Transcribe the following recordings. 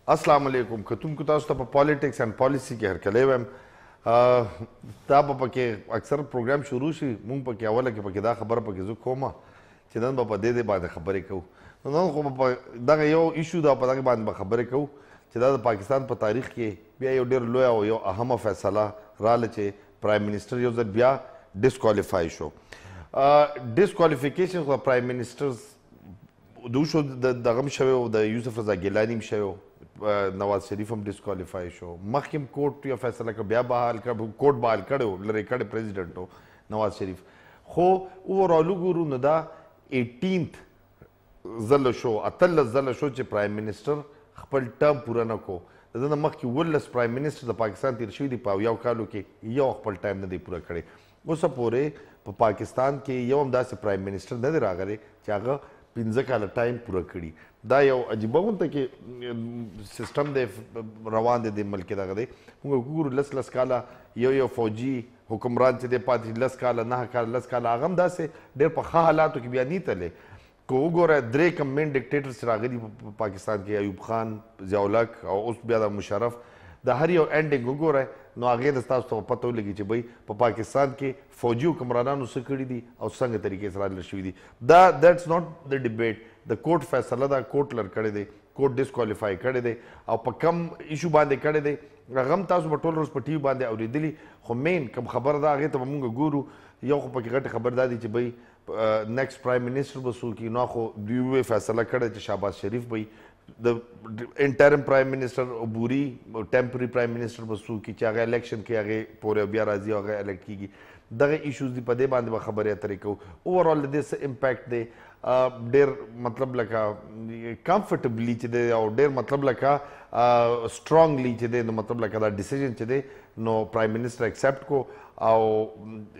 السلام علیکم کتونکو تاسو ته په پالیټکس اینڈ پالیسی کې هرکلی وایم دا به پکې اکثر پروګرام شروع شي مونږ پکې اوله کې پکې دا خبره پکې زه کومه چې نن به په دې باندې خبرې کوو نو نن خو به دغه یو ایشو دا په دغه باندې به خبرې کوو چې دا د پاکستان په تاریخ کې بیا یو ډېر لویه او یو اهمه فیصله راله چې پرایم منسټر یو ځل بیا ډسکوالیفای شو. ډسکوالیفیکیشن خو پرایم منسټرز دو شو دغه هم شوی و د یوسف رضا ګیلاني هم شوی و نواز شریف هم ډسکوالیفای شو مخکې هم کوټ یو فیصله کړ بیا بحال کړ کوټ بحال کړی و لرې کړی پریزیډنټ و نواز شریف خو اوورال وګورو نو دا 18 ځله شو 18 ځله شو چې پرایم منسټر خپل ټرم پوره نه کو د ده نه مخکې 18 پرایم منسټر د پاکستان تیر شوي دي په یو کالو کې یو خپل ټایم نه دی پوره کړی اوسه پورې په پاکستان کې یو هم داسې پرایم منسټر نه دی راغلی چې هغه 15 کاله ټایم پوره کړي دا یو عجیبه غونته کې سیستم دی روان دی د ملک دغه دی موږ وګورو لس کاله یو فوجي حکمران چې دی پاتې 10 کاله 9 کاله 10 کاله هغه هم داسې ډېر په ښه حالاتو کې بیا نه تللی که وګوره درې کم مین ډیکټیټرز چې راغلي په پاکستان کې ایوب خان ضیاءالحق او اوس بیا د مشرف د هر یو اینډنګ وګورئ نو هغې د ستاسو ته پته ولګي چې بھئی په پاکستان کې فوجي حکمرانانو څه کړي دي او څنګه طریقې سره حل شوي دي دا دیټس ناٹ د ډیبیټ د کوټ فیصله ده کوټ لر کړی دی کوټ ډسکوالیفای کړی دی او په کم ایشو باندې کړی دی هغه هم تاسو به ټول ورځ په ټي وي باندې اورېدلي خو مین کوم خبره ده هغې ته به مونږ ګورو یو خو پکې غټه خبر دا دی چې بھئی نیکسټ پرایم منسټر به څوک وي نو خو دوی ویې فیصله کړی چې شهباز شریف به د انټرم پرایم منسټر عبوري ټیمپرري پرایم منسټر به څوک وي چې هغه الیکشن کې هغې پورې بیا راځي او هغه الکټ کېږي دغه ایشوز دي په دې باندې به خبرې اترې کوو اوورال د دې څه امپیکټ دی ډېر مطلب لکه کمفرټبلی چې دی او ډېر مطلب لکه سټرانګلی چې دی نو مطلب لکه دا ډیسیژن چې دی نو پرایم منسټر ایکسپټ کو او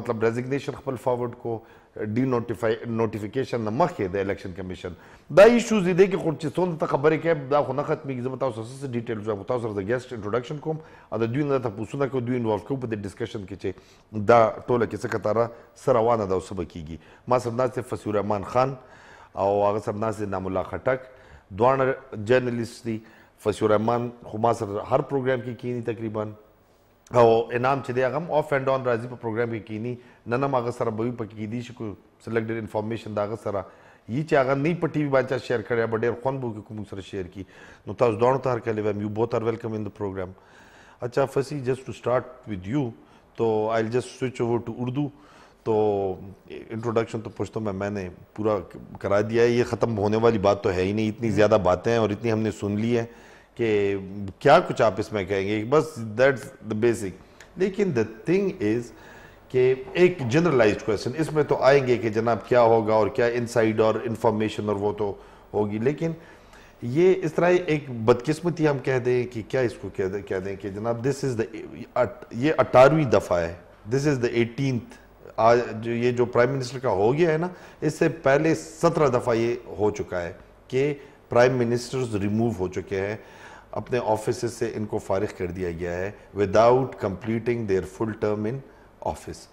مطلب ریزگنیشن خپل فارورډ کو ډي نوټیفیکیشن نه مخکې د الیکشن کمیشن دا ایشوز دي کې خو چې څومره ته خبرې کوي دا خو نه ختمېږي زه به تاسو څه ډیټیلز وایم تاسو سره د ګیسټ انټروډکشن کوم او د دوی نه تپوسونه کوو دوی انوالو کوو په دې ډسکشن کې چې دا ټوله کې څه کتاره څه روانه ده او څه به کېږي ما سره ناست دی فصیح الرحمن خان او هغه سره ناست دی نعم الله خټک دواړه جرنلیسټ دي فصیح الرحمن خو ما سره هر پروګرام کې کینی تقریبا او انعام چې دی هغه هم آف اینډ آن راځي په پروګرام کې کینی نن هم هغه سره به وي پکې کیدی شي کوم څه لږ ډېر انفارمیشن د هغه سره یي چې هغه نه په ټي وي باندې چا شیر کړی به ډېر خوند به وکړي کوم سره شیر کړي نو تاسو دواړو ته هرکلی وایم you both are welcome in the program. اچھا Fasih just to start with you تو I just switch over to Urdu تو انٹروڈکشن تو پشتوں میں نے پورا کرا دیا ہے یہ ختم ہونے والی بات تو ہے ہی نہیں اتنی زیادہ باتیں ہیں اور اتنی ہم نے سن لی ہے کہ کیا کچھ آپ اس میں کہیں گے بس دیٹس دا بیسک لیکن دا تھنگ از کہ ایک جنرلائزڈ کویسچن اس میں تو آئیں گے کہ جناب کیا ہوگا اور کیا انسائڈ اور انفارمیشن اور وہ تو ہوگی لیکن یہ اس طرح ایک بدقسمتی ہم کہہ دیں کہ کیا اس کو کہہ دیں کہ جناب دس از دا یہ 18ویں دفعہ ہے دس از دا 18th آج یہ جو پرائم منسٹر کا ہو گیا ہے نا اس سے پہلے 17 دفعہ یہ ہو چکا ہے کہ پرائم منسٹرز ریموو ہو چکے ہیں اپنے آفیسز سے ان کو فارغ کر دیا گیا ہے without completing their full term in office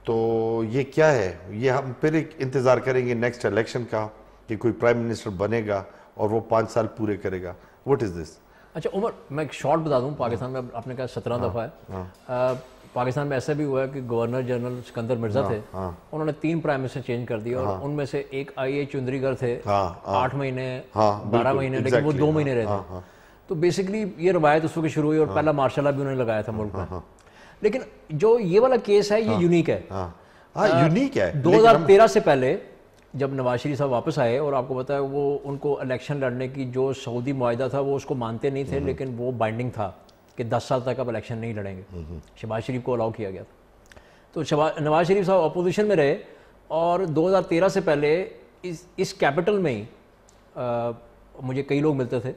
تو یہ کیا ہے یہ ہم پھر ایک انتظار کریں گے نیکسٹ الیکشن کا کہ کوئی پرائم منسٹر بنے گا اور وہ 5 سال پورے کرے گا واٹ از دس. اچھا عمر میں ایک شارٹ بتا دوں پاکستان میں آپ نے کہا 17 دفعہ ہے پاکستان میں ایسا بھی ہوا ہے کہ گورنر جنرل سکندر مرزا تھے انہوں نے 3 پرائم منسٹر چینج کر دیا اور ان میں سے ایک آئی اے چندری گر تھے 8 مہینے 12 مہینے لیکن وہ 2 مہینے رہتے تو بیسکلی یہ روایت اس وقت شروع ہوئی اور پہلا مارشل لا بھی انہوں نے لگایا تھا ملک میں لیکن جو یہ والا کیس ہے یہ یونیک ہے یونیک ہے 2013 سے پہلے جب نواز شریف صاحب واپس آئے اور آپ کو پتا ہے وہ ان کو الیکشن لڑنے کی جو سعودی معاہدہ تھا وہ اس کو مانتے نہیں تھے لیکن وہ بائنڈنگ تھا کہ 10 سال تک اب الیکشن نہیں لڑیں گے شہباز شریف کو الاؤ کیا گیا تھا تو نواز شریف صاحب اپوزیشن میں رہے اور 2013 سے پہلے اس کیپٹل میں ہی مجھے کئی لوگ ملتے تھے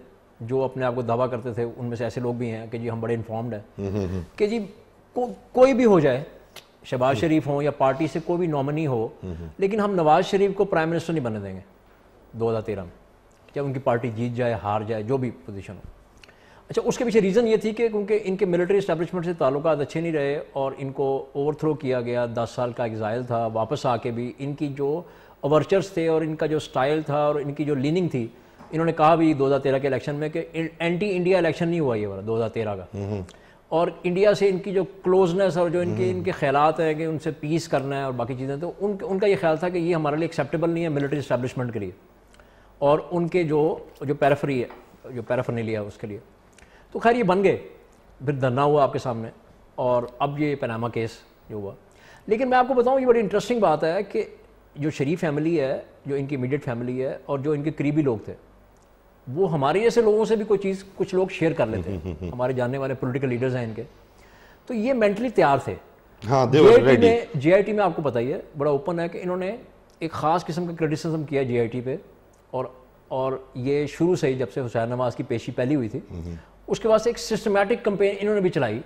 جو اپنے آپ کو دعویٰ کرتے تھے ان میں سے ایسے لوگ بھی ہیں کہ جی ہم بڑے انفارمڈ ہیں کہ جی کوئی بھی ہو جائے شہباز شریف ہوں یا پارٹی سے کوئی بھی نامنی ہو لیکن ہم نواز شریف کو پرائم منسٹر نہیں بننے دیں گے 2013 میں جب ان کی پارٹی جیت جائے ہار جائے جو بھی پوزیشن ہو. اچھا اس کے پیچھے ریزن یہ تھی کہ کیونکہ ان کے ملٹری اسٹیبلشمنٹ سے تعلقات اچھے نہیں رہے اور ان کو اوور تھرو کیا گیا 10 سال کا ایگزائل تھا واپس آ کے بھی ان کی جو اوورچرز تھے اور ان کا جو سٹائل تھا اور ان کی جو لیننگ تھی انہوں نے کہا بھی 2013 کے الیکشن میں کہ اینٹی انڈیا الیکشن نہیں ہوا یہ والا 2013 کا، اور انڈیا سے ان کی جو کلوزنس اور جو ان کے خیالات ہیں کہ ان سے پیس کرنا ہے اور باقی چیزیں، تو ان کا یہ خیال تھا کہ یہ ہمارے لیے ایکسیپٹیبل نہیں ہے ملٹری اسٹیبلشمنٹ کے لیے، اور ان کے جو پیریفری ہے، جو پیرافرنیلیا ہے اس کے لیے. تو خیر یہ بن گئے، پھر دھرنا ہوا آپ کے سامنے، اور اب یہ پاناما کیس جو ہوا. لیکن میں آپ کو بتاؤں یہ بڑی انٹرسٹنگ بات ہے کہ جو شریف فیملی ہے، جو ان کی امیڈیٹ فیملی ہے اور جو ان کے قریبی لوگ تھے، وہ ہمارے جیسے لوگوں سے بھی کوئی چیز کچھ لوگ شیئر کر لیتے ہیں، ہمارے جاننے والے پولیٹیکل لیڈرز ہیں ان کے، تو یہ مینٹلی تیار تھے. جے آئی ٹی میں آپ کو پتہ ہی ہے بڑا اوپن ہے کہ انہوں نے ایک خاص قسم کا کرٹیسزم کیا جے آئی ٹی پہ، اور یہ شروع سے ہی جب سے حسین نواز کی پیشی پہلی ہوئی تھی اس کے بعد سے ایک سسٹمیٹک کمپین انہوں نے بھی چلائی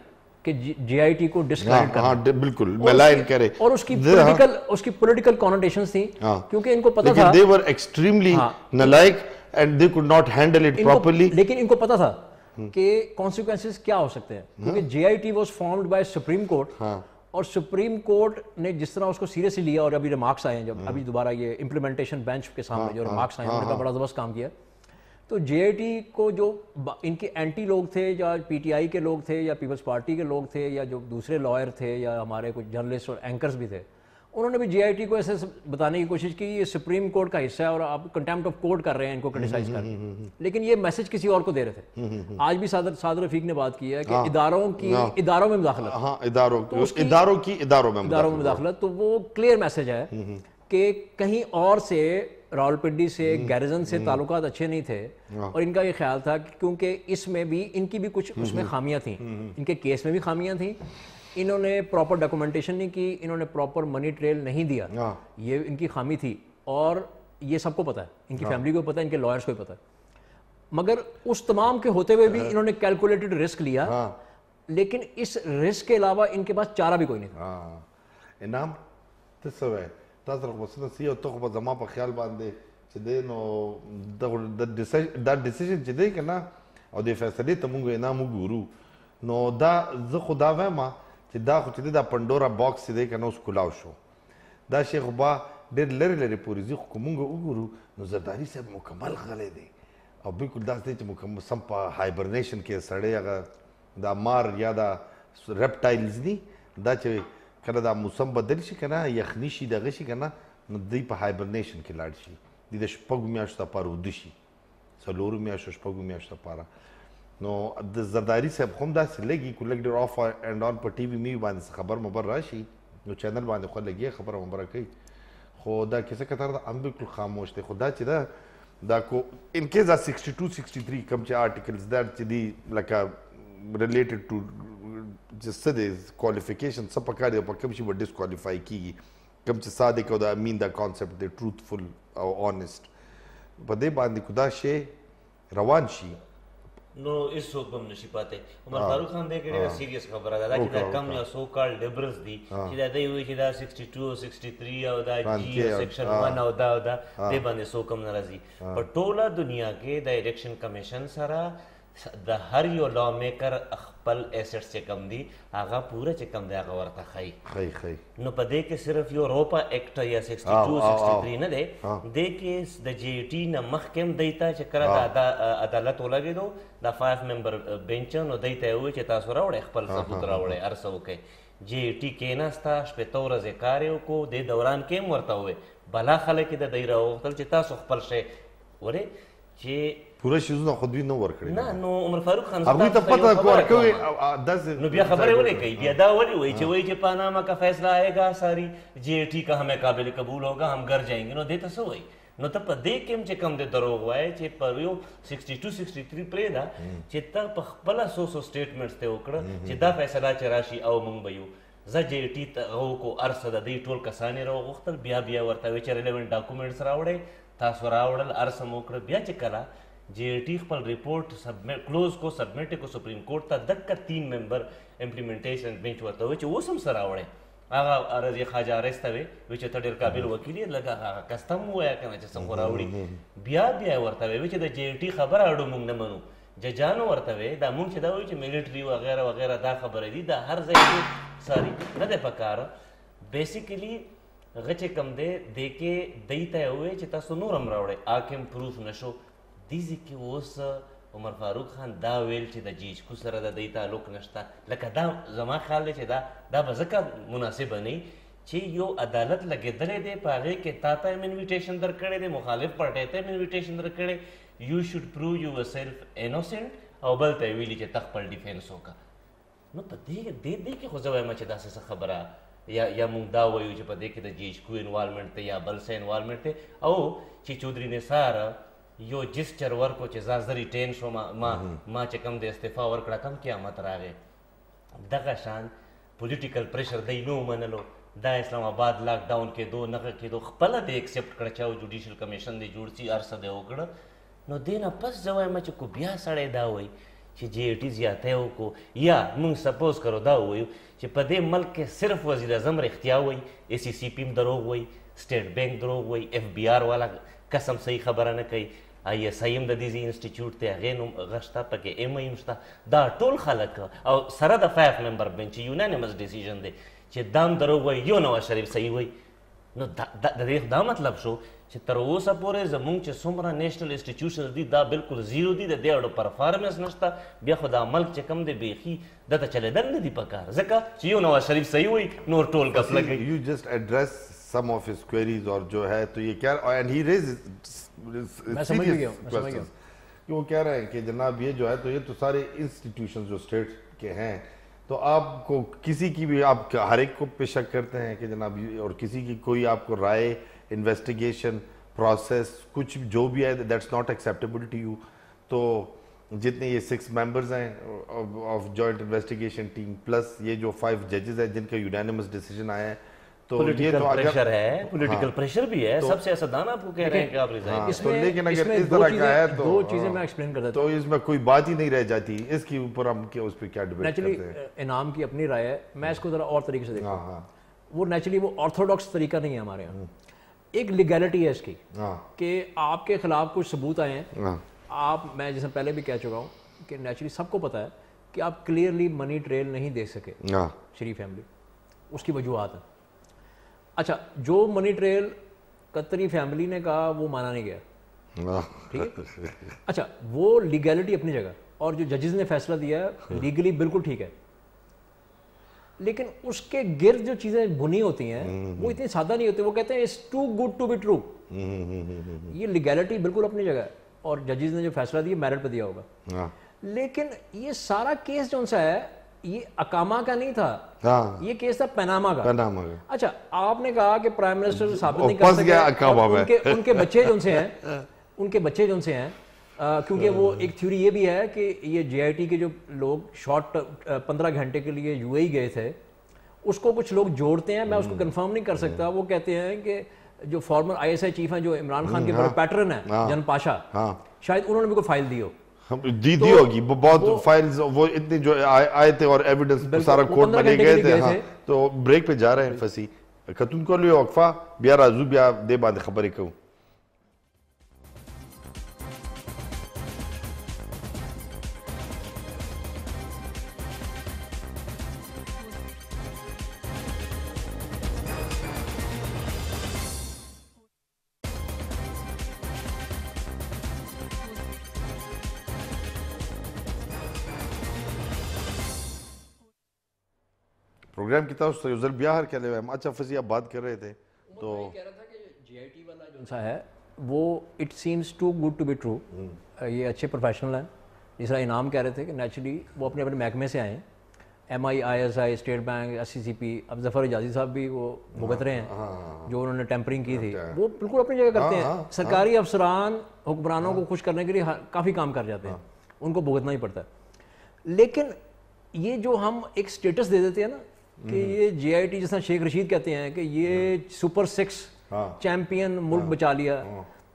کہ جے آئی ٹی کو ڈسکریڈٹ کرنا. بالکل ملائن کرے، اور اس کی پولیٹیکل کونوٹیشنز تھیں، کیونکہ ان کو پتہ تھا they were extremely nalike and they could not handle it properly. لیکن ان کو پتہ تھا کہ کانسیکوینسز کیا ہو سکتے ہیں، کیونکہ J I T was formed by Supreme Court, اور سپریم کورٹ نے جس طرح اس کو سیریسلی لیا، اور ابھی ریمارکس آئے ہیں جب ابھی دوبارہ یہ امپلیمنٹیشن بینچ کے سامنے جو ریمارکس آئے ہیں انہوں نے بڑا زبردست کام کیا. تو جے آئی ٹی کو جو ان کے اینٹی لوگ تھے، یا پی ٹی آئی کے لوگ تھے، یا پیپلز پارٹی کے لوگ تھے، یا جو دوسرے لائر تھے، یا ہمارے کچھ جرنلسٹ اور اینکرز بھی تھے، انہوں نے بھی جے آئی ٹی کو ایسے بتانے کی کوشش کی یہ سپریم کورٹ کا حصہ ہے اور آپ کنٹیمپٹ آف کورٹ کر رہے ہیں ان کو کرٹیسائز کر رہے ہیں. لیکن یہ میسج کسی اور کو دے رہے تھے. آج بھی صادر رفیق نے بات کی ہے کہ اداروں میں مداخلت، اداروں میں مداخلت، تو وہ کلیئر میسج ہے کہ کہیں اور سے راولپنڈی سے گیریزن سے تعلقات اچھے نہیں تھے، اور ان کا یہ خیال تھا کہ کیونکہ اس میں بھی ان کی بھی کچھ اس میں خامیاں تھیں، ان کے کیس میں بھی خامیاں تھیں، انہوں نے پراپر ڈاکومنٹیشن نہیں کی، انہوں نے پراپر منی ٹریل نہیں دیا، یہ ان کی خامی تھی، اور یہ سب کو پتہ ہے، ان کی فیملی کو پتہ ہے، ان کے لائرز کو بھی پتہ ہے. مگر اس تمام کے ہوتے ہوئے بھی انہوں نے کیلکولیٹڈ رسک لیا، لیکن اس رسک کے علاوہ ان کے پاس چارہ بھی کوئی نہیں تھا. انعام تسوي تاسو خو څه نسی او ته خو زما په خیال باندې چې دی نو دا ډیسیژن چې دی که نه او د فیصلې ته مونږ انعام وګورو نو دا زه خو دا وایم چې دا خو چې دی دا پنډورا باکس چې دی که نه اوس کلاو شو. دا شی خو به ډېر لرې لرې پورې ځي، خو که مونږ وګورو نو زرداري صاحب مکمل غلی دی او بالکل داسې دی چې مکمل سم په هایبرنیشن کې سړی هغه دا مار یا دا ریپټایلز دي دا چې کله دا موسم بدل شي که نه یخني شي دغه شي که نه نو دوی په هایبرنیشن کې لاړ شي، دوی د شپږو میاشتو لپاره اوده شي، څلورو میاشتو شپږو میاشتو لپاره. نو د زرداري صاحب خو هم داسې لګي که لږ ډېر آف اینډ آن په ټي وي مي باندې خبر مبر راشي نو چینل باندې خو لګي خبره مبره کوي، خو دا کیسه کتر دا هم بالکل خاموش دی. خو دا چې ده دا کو ان کیس دا 62 63 کوم چې آرټیکلز دا چې دي لکه ریلیټډ ټو چې څه دی کوالیفیکیشن څه پکار دی او په کوم شي به ډسکوالیفای کیږي، کوم چې صادق او د امین دا کانسیپټ دی ټروتفل او آنیسټ، په دې باندې کو دا شی روان شي نو اس څوک به هم نشي پاتې. عمر فاروق خان دی که ډېره سیریس خبره ده دا چې دا کم یا سو کال لیبرلز دي چې دا دوی وایي چې دا 62 او 63 او دا جی سیکشن 1 او دا دې باندې څوک هم نه راځي. په ټوله دنیا کې د الیکشن کمیشن سره د هر یو لا میکر خپل ایسټس چې کم دي هغه پوره چې کم دی هغه ورته ښایي. نو په دې کې صرف یو روپا ایکټ یا 62 63 نه دی، دې کې د جی ټي نه مخکې هم دی ته چې کله د عدالت ولګېدو دا 5 ممبر بینچ نو دی ته یې وویل چې تاسو راوړئ خپل ثبوت راوړئ هر څه وکړئ. جی ټي کېناسته شپېته ورځې کار یې وکړو، دې دوران کې هم ورته وویل بلا خلک یې د دوی راوغوښتل چې تاسو خپل شی ولې چې پوره شیزونه خو دوی نه ورکړي نه. نو عمر فاروق خان هغوی ته پته ورکوي داسې نو بیا خبرې ولې کوي، بیا دا ولې وایي چې وایي چې پاناما کا فیصلہ آئے گا ساری جے ٹی کا ہمیں قابل قبول ہوگا ہم گھر جائیں گے. نو دې ته څه وایي؟ نو ته په دې کې هم چې کم دی دروغ وایي چې پر یو 62 63 پرېږده چې ته په خپله څو سټیټمنټس ته وکړه چې دا فیصله چې راشي او موږ به یو زه جے ټي ته هغه وکړو هر څه د دوی ټول کسان یې راوغوښتل، بیا ورته وایي چې ریلیونټ ډاکومنټس راوړئ، تاسو راوړل هر څه مو وکړه. بیا چې کله جے ټي خپل رپورټ کلوز کو سبمټ کو سپریم کورټ ته دکه 3 ممبر امپلیمنټیشن بینچ ورته وایي چې اوس هم څه راوړئ. هغه رضی خواجه ارس ته وایي چې ته ډېر قابل وکیل یې لږ هغه کس ته هم ووایه که نه چې څه خو راوړي. بیا یې ورته وایي چې د جے ټي خبره اړو موږ نه منو. ججانو ورته وایي دا موږ چې دا وایو چې ملیټري وغیره وغیره دا خبرې دي دا هر ځای کې ساري نه دی پکار. بیسیکلي هغه چې کوم دی دې کې دی ته یې ووایي چې تاسو نور هم راوړئ، حاکم پروف نه شو. دیزی کې اوس عمر فاروق خان دا ویل چې د جیچکو سره د دې تعلق نشته، لکه دا زما خیال دی چې دا به ځکه مناسبه نه چې یو عدالت لګېدلی دی په هغې کې تا ته هم انویټیشن درکړی دی، مخالف پارټۍ ته هم انویټیشن درکړی، یو شوډ پروو یور سیلف انوسنټ، او بل ته یې ویلي چې ته خپل ډیفینس وکړه. نو په دې کې خو زه وایم چې داسې څه خبره یا موږ دا وایو چې په دې کې د جی ایچ کو انوالومنټ دی یا بل څه انوالومنټ دی، او چې چودھری نثار یو جسچر ورکو چې زه زه ریټین شوم، ما چې کوم د استعفا ورکړه کم قیامت راغی. دغه شان پولیټیکل پریشر دی نو منلو، دا اسلام آباد لاک ډاون کېدو نغه کېدو خپله دی ایکسپټ کړه چې او جوډیشل کمیشن دی جوړ شي، هر څه دی وکړه. نو دې نه پس زه وایم چې کو بیا سړی دا وایي چې جی اے ټي زیاتی وکړو، یا موږ سپوز کرو دا ووایو چې په دې ملک کې صرف وزیر اعظم رښتیا وایي، اے سی سی پی هم دروغ وایي، سټیټ بینک دروغ وایي، ایف بی آر والا قسم صحیح خبره نه کوي، آئی ایس آئی هم د دې انسټیټیوټ دی هغې نوم غږ شته، پکې ایم آئی هم شته، دا ټول خلک او سره د 5 ممبر بینچ یونانیمس ډیسیژن دی چې دا هم دروغ وایي، یو نواز شریف صحیح وایي. نو د دې دا مطلب شو چې تر اوسه پورې زمونږ چې څومره نیشنل انسټیټیوشنز دي دا بالکل زیرو دي، د دې اړو پرفارمنس نشته. بیا خو دا ملک چې کوم دی بیخي دته چلېدل نه دي پکار، ځکه چې یو نواز شریف صحیح وایي نور ټول ګپ لګوي. You just address some of his queries اور جو ہے تو یہ کیا، and he raises serious questions. وہ کہہ رہے ہیں کہ جناب یہ جو ہے تو یہ تو سارے انسٹیٹیوشنز جو اسٹیٹ کے ہیں، تو آپ کو کسی کی بھی آپ ہر ایک کو پہ شک کرتے ہیں کہ جناب، اور کسی کی کوئی آپ کو رائے، انویسٹیگیشن پروسیس کچھ جو بھی ہے that's not acceptable to you. تو جتنے یہ 6 ممبرز ہیں of joint investigation team plus یہ جو 5 ججز ہیں جن کا یونانیمس ڈیسیجن آیا ہے، تو یہ تو پریشر ہے، پولیٹیکل پریشر بھی ہے، سب سیاستدان آپ کو کہہ رہے ہیں کہ آپ ریزائن. تو لیکن اگر اس طرح کا ہے تو دو چیزیں میں ایکسپلین کر دیتا تو اس میں کوئی بات ہی نہیں رہ جاتی، اس کے اوپر ہم اس پہ کیا ڈیبیٹ کرتے ہیں. نیچرلی انعام کی اپنی رائے ہے، میں اس کو ذرا اور طریقے سے دیکھتا ہوں. وہ نیچرلی وہ آرتھوڈاکس طریقہ نہیں ہے ہمارے یہاں. ایک لیگیلٹی ہے اس کی کہ آپ کے خلاف کچھ ثبوت آئے ہیں، آپ، میں جیسے پہلے بھی کہہ چکا ہوں کہ نیچرلی سب کو پتہ ہے کہ آپ کلیئرلی منی ٹریل نہیں دے سکے شریف فیملی، اس کی وجوہات ہیں. اچھا، جو منی ٹریل قطری فیملی نے کہا وہ مانا نہیں گیا، ٹھیک ہے. اچھا، وہ لیگیلٹی اپنی جگہ، اور جو ججز نے فیصلہ دیا ہے لیگلی بالکل ٹھیک ہے، لیکن اس کے گرد جو چیزیں بنی ہوتی ہیں وہ اتنی سادہ نہیں ہوتی. وہ کہتے ہیں it's too good to be true. یہ لیگیلٹی بالکل اپنی جگہ ہے، اور ججز نے جو فیصلہ دیا میرٹ پہ دیا ہوگا. لیکن یہ سارا کیس جو سا ہے یہ اکاما کا نہیں تھا، یہ کیس تھا پیناما کا. اچھا، آپ نے کہا کہ پرائم منسٹر ثابت نہیں کر سکے، ان کے بچے جو ان سے ہیں، کیونکہ وہ ایک تھیوری یہ بھی ہے کہ یہ جے آئی ٹی کے جو لوگ شارٹ 15 گھنٹے کے لیے یو اے ای گئے تھے، اس کو کچھ لوگ جوڑتے ہیں، میں اس کو کنفرم نہیں کر سکتا. وہ کہتے ہیں کہ جو former I S I chief ہیں جو عمران خان کے بڑے پیٹرن ہیں، جن پاشا، شاید انہوں نے بھی کوئی فائل دی ہو، دی ہوگی بہت فائلز، وہ اتنے جو آئے تھے اور ایویڈنس سارا کورٹ میں لے گئے تھے. تو بریک پہ جا رہے ہیں فسی کتون کو لیے وقفہ بیا راجو بیا دے بعد خبریں کہوں. پروگرام کی طرف سے یوزل بیاہر کیا لے ہم. اچھا فضی آپ بات کر رہے تھے تو کہہ رہا تھا کہ جی آئی ٹی والا جو سا ہے وہ it seems too good to be true. یہ اچھے پروفیشنل ہیں، جس طرح انعام کہہ رہے تھے کہ نیچرلی وہ اپنے اپنے محکمے سے آئے ہیں، M I, I S I, State Bank, S C C P. اب ظفر اجازی صاحب بھی وہ بھگت رہے ہیں، جو انہوں نے ٹیمپرنگ کی تھی، وہ بالکل اپنی جگہ کرتے ہیں. سرکاری افسران حکمرانوں کو خوش کرنے کے لیے کافی کام کر جاتے ہیں، ان کو بھگتنا ہی پڑتا ہے. لیکن یہ جو ہم ایک سٹیٹس دے دیتے ہیں نا کہ یہ جے آئی ٹی، جیسا شیخ رشید کہتے ہیں کہ یہ سپر 6 چیمپئن ملک بچا لیا،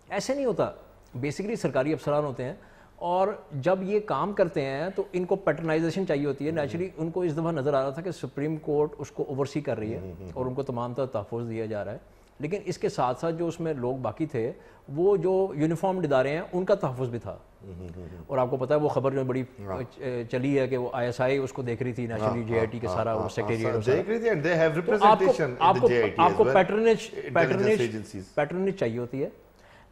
ایسے نہیں ہوتا. بیسیکلی سرکاری افسران ہوتے ہیں، اور جب یہ کام کرتے ہیں تو ان کو پیٹرنائزیشن چاہیے ہوتی ہے. نیچرلی ان کو اس دفعہ نظر آ رہا تھا کہ سپریم کورٹ اس کو اوورسی کر رہی ہے اور ان کو تمام طرح تحفظ دیا جا رہا ہے. لیکن اس کے ساتھ ساتھ جو اس میں لوگ باقی تھے، وہ جو یونیفارمڈ ادارے ہیں ان کا تحفظ بھی تھا. اور آپ کو پتہ ہے وہ خبر جو بڑی چلی ہے کہ وہ آئی ایس آئی اس کو دیکھ رہی تھی، نیشنل جے آئی ٹی کے سارا وہ سیکریٹریٹ دیکھ رہی تھی. آپ کو پیٹرنیج چاہیے ہوتی ہے.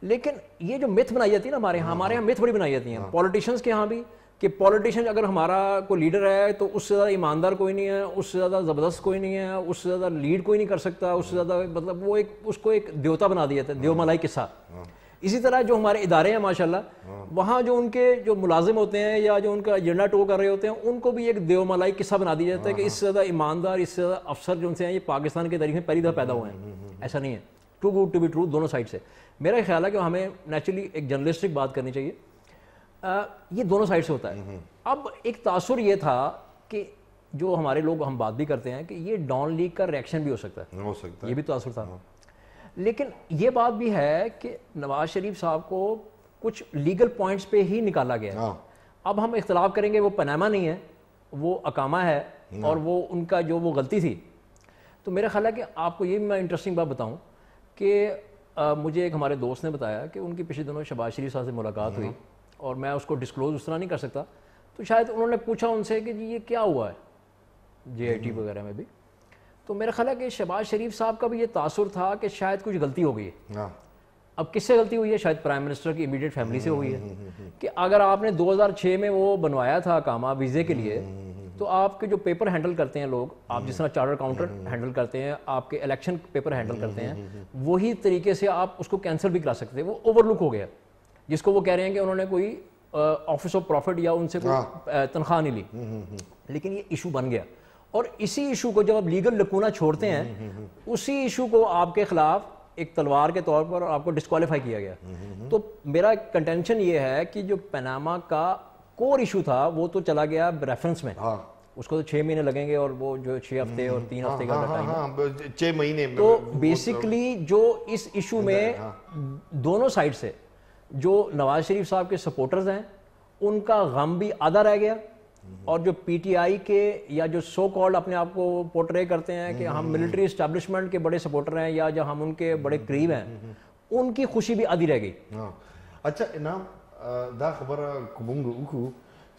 لیکن یہ جو myth بنائی جاتی ہے نا ہمارے یہاں myth بڑی بنائی جاتی ہیں پولیٹیشینس کے ہاں بھی, کہ پولیٹیشین اگر ہمارا کوئی لیڈر ہے تو اس سے زیادہ ایماندار کوئی نہیں ہے, اس سے زیادہ زبردست کوئی نہیں ہے, اس سے زیادہ لیڈ کوئی نہیں کر سکتا, اس سے زیادہ مطلب وہ اس کو ایک دیوتا بنا دیا جاتا ہے, دیو ملائی قصہ. اسی طرح جو ہمارے ادارے ہیں ماشاءاللہ, وہاں جو ان کے جو ملازم ہوتے ہیں یا جو ان کا ایجنڈا ٹو کر رہے ہوتے ہیں, ان کو بھی ایک دیو ملائی قصہ بنا دیا جاتا ہے کہ اس سے زیادہ ایماندار, اس سے زیادہ افسر جو ان سے ہیں یہ پاکستان کے تاریخ میں پہلی دفعہ پیدا ہوئے ہیں. ایسا نہیں ہے, too good to be true دونوں سائڈ سے. میرا خیال ہے کہ ہمیں نیچرلی ایک جرنلسٹک بات کرنی چاہیے, یہ دونوں سائڈ سے ہوتا ہے. اب ایک تاثر یہ تھا کہ جو ہمارے لوگ ہم بات بھی کرتے ہیں کہ یہ ڈان لیگ کا ریئیکشن بھی ہو سکتا ہے, یہ بھی تاثر تھا. لیکن یہ بات بھی ہے کہ نواز شریف صاحب کو کچھ لیگل پوائنٹس پہ ہی نکالا گیا. اب ہم اختلاف کریں گے وہ پناما نہیں ہے, وہ اقامہ ہے, اور وہ ان کا جو وہ غلطی تھی. تو میرا خیال ہے کہ آپ کو یہ بھی میں انٹرسٹنگ بات بتاؤں کہ مجھے ایک ہمارے دوست نے بتایا کہ ان کی پچھلے دنوں شہباز شریف صاحب سے ملاقات ہوئی, اور میں اس کو ڈسکلوز اس طرح نہیں کر سکتا, تو شاید انہوں نے پوچھا ان سے کہ جی یہ کیا ہوا ہے جے آئی ٹی وغیرہ میں بھی. تو میرا خیال ہے کہ شہباز شریف صاحب کا بھی یہ تاثر تھا کہ شاید کچھ غلطی ہو گئی ہے. اب کس سے غلطی ہوئی ہے؟ شاید پرائم منسٹر کی امیڈیٹ فیملی سے ہوئی ہے, کہ اگر آپ نے 2006 میں وہ بنوایا تھا اقامہ ویزے کے لیے, تو آپ کے جو پیپر ہینڈل کرتے ہیں لوگ, آپ جس طرح چارٹر کاؤنٹر ہینڈل کرتے ہیں, آپ کے الیکشن پیپر ہینڈل کرتے ہیں, وہی طریقے سے آپ اس کو کینسل بھی کرا سکتے ہیں. وہ اوور لک ہو گیا, جس کو وہ کہہ رہے ہیں کہ انہوں نے کوئی آفس آف پروفٹ یا ان سے کوئی تنخواہ نہیں لی, لیکن یہ ایشو بن گیا. اور اسی ایشو کو جب آپ لیگل لکونہ چھوڑتے ہیں, اسی ایشو کو آپ کے خلاف ایک تلوار کے طور پر آپ کو ڈسکوالیفائی کیا گیا. تو میرا کنٹینشن یہ ہے کہ جو پناما کا کور ایشو تھا وہ تو چلا گیا ریفرنس میں, اس کو تو 6 مہینے لگیں گے, اور وہ جو 6 ہفتے اور 3 ہفتے کا ٹائم ہے, 6 مہینے. تو بیسیکلی جو اس ایشو میں دونوں سائڈ سے جو نواز شریف صاحب کے سپورٹرز ہیں ان کا غم بھی آدھا رہ گیا, اور جو پی ٹی آئی کے یا جو سو کالڈ اپنے آپ کو پورٹرے کرتے ہیں کہ ہم ملٹری اسٹیبلشمنٹ کے بڑے سپورٹر ہیں یا جو ہم ان کے بڑے قریب ہیں, ان کی خوشی بھی آدھی رہ گئی. اچھا انعام, دا خبر کومنګ وکړو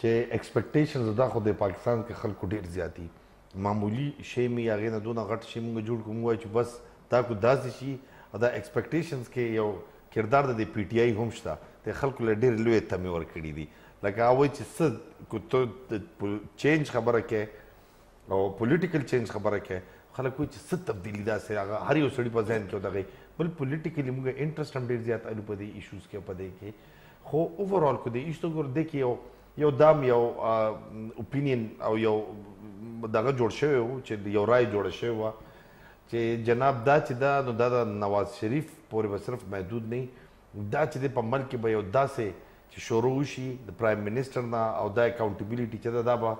چې ایکسپیکټیشنز دا خو د پاکستان کې خلکو ډېر زیاتی معمولی شی مې هغې نه دونه غټ شی موږ جوړ کړو, موږ وایو چې بس دا کو داسې شي, او دا ایکسپیکټیشنز کې یو کردار د پی ټی آی هم شته, د خلکو له ډېرې لویې تمې ورکړي دي. لکه هغه وایي چې څه کو ته چینج خبره کوې او پولیټیکل چینج خبره کوې, خلک وایي چې څه تبدیلي داسې هغه هر یو سړي په ذهن کې ودغی, بل پولیټیکلي موږ انټرسټ هم ډېر زیات الو په دې ایشوز کې په دې کې, خو اوورال کو د ایشو ګور د کې یو دام یو اوپینین او یو دغه جوړ شوی و چې یو رای جوړه شوی وه چې جناب دا چې دا نو دا د نواز شریف پورې به صرف محدود نه, دا چې د په ملک کې به یو داسې چې شروع وشي د پرایم منسټر نه, او دا اکاونټیبلیټي چې دا به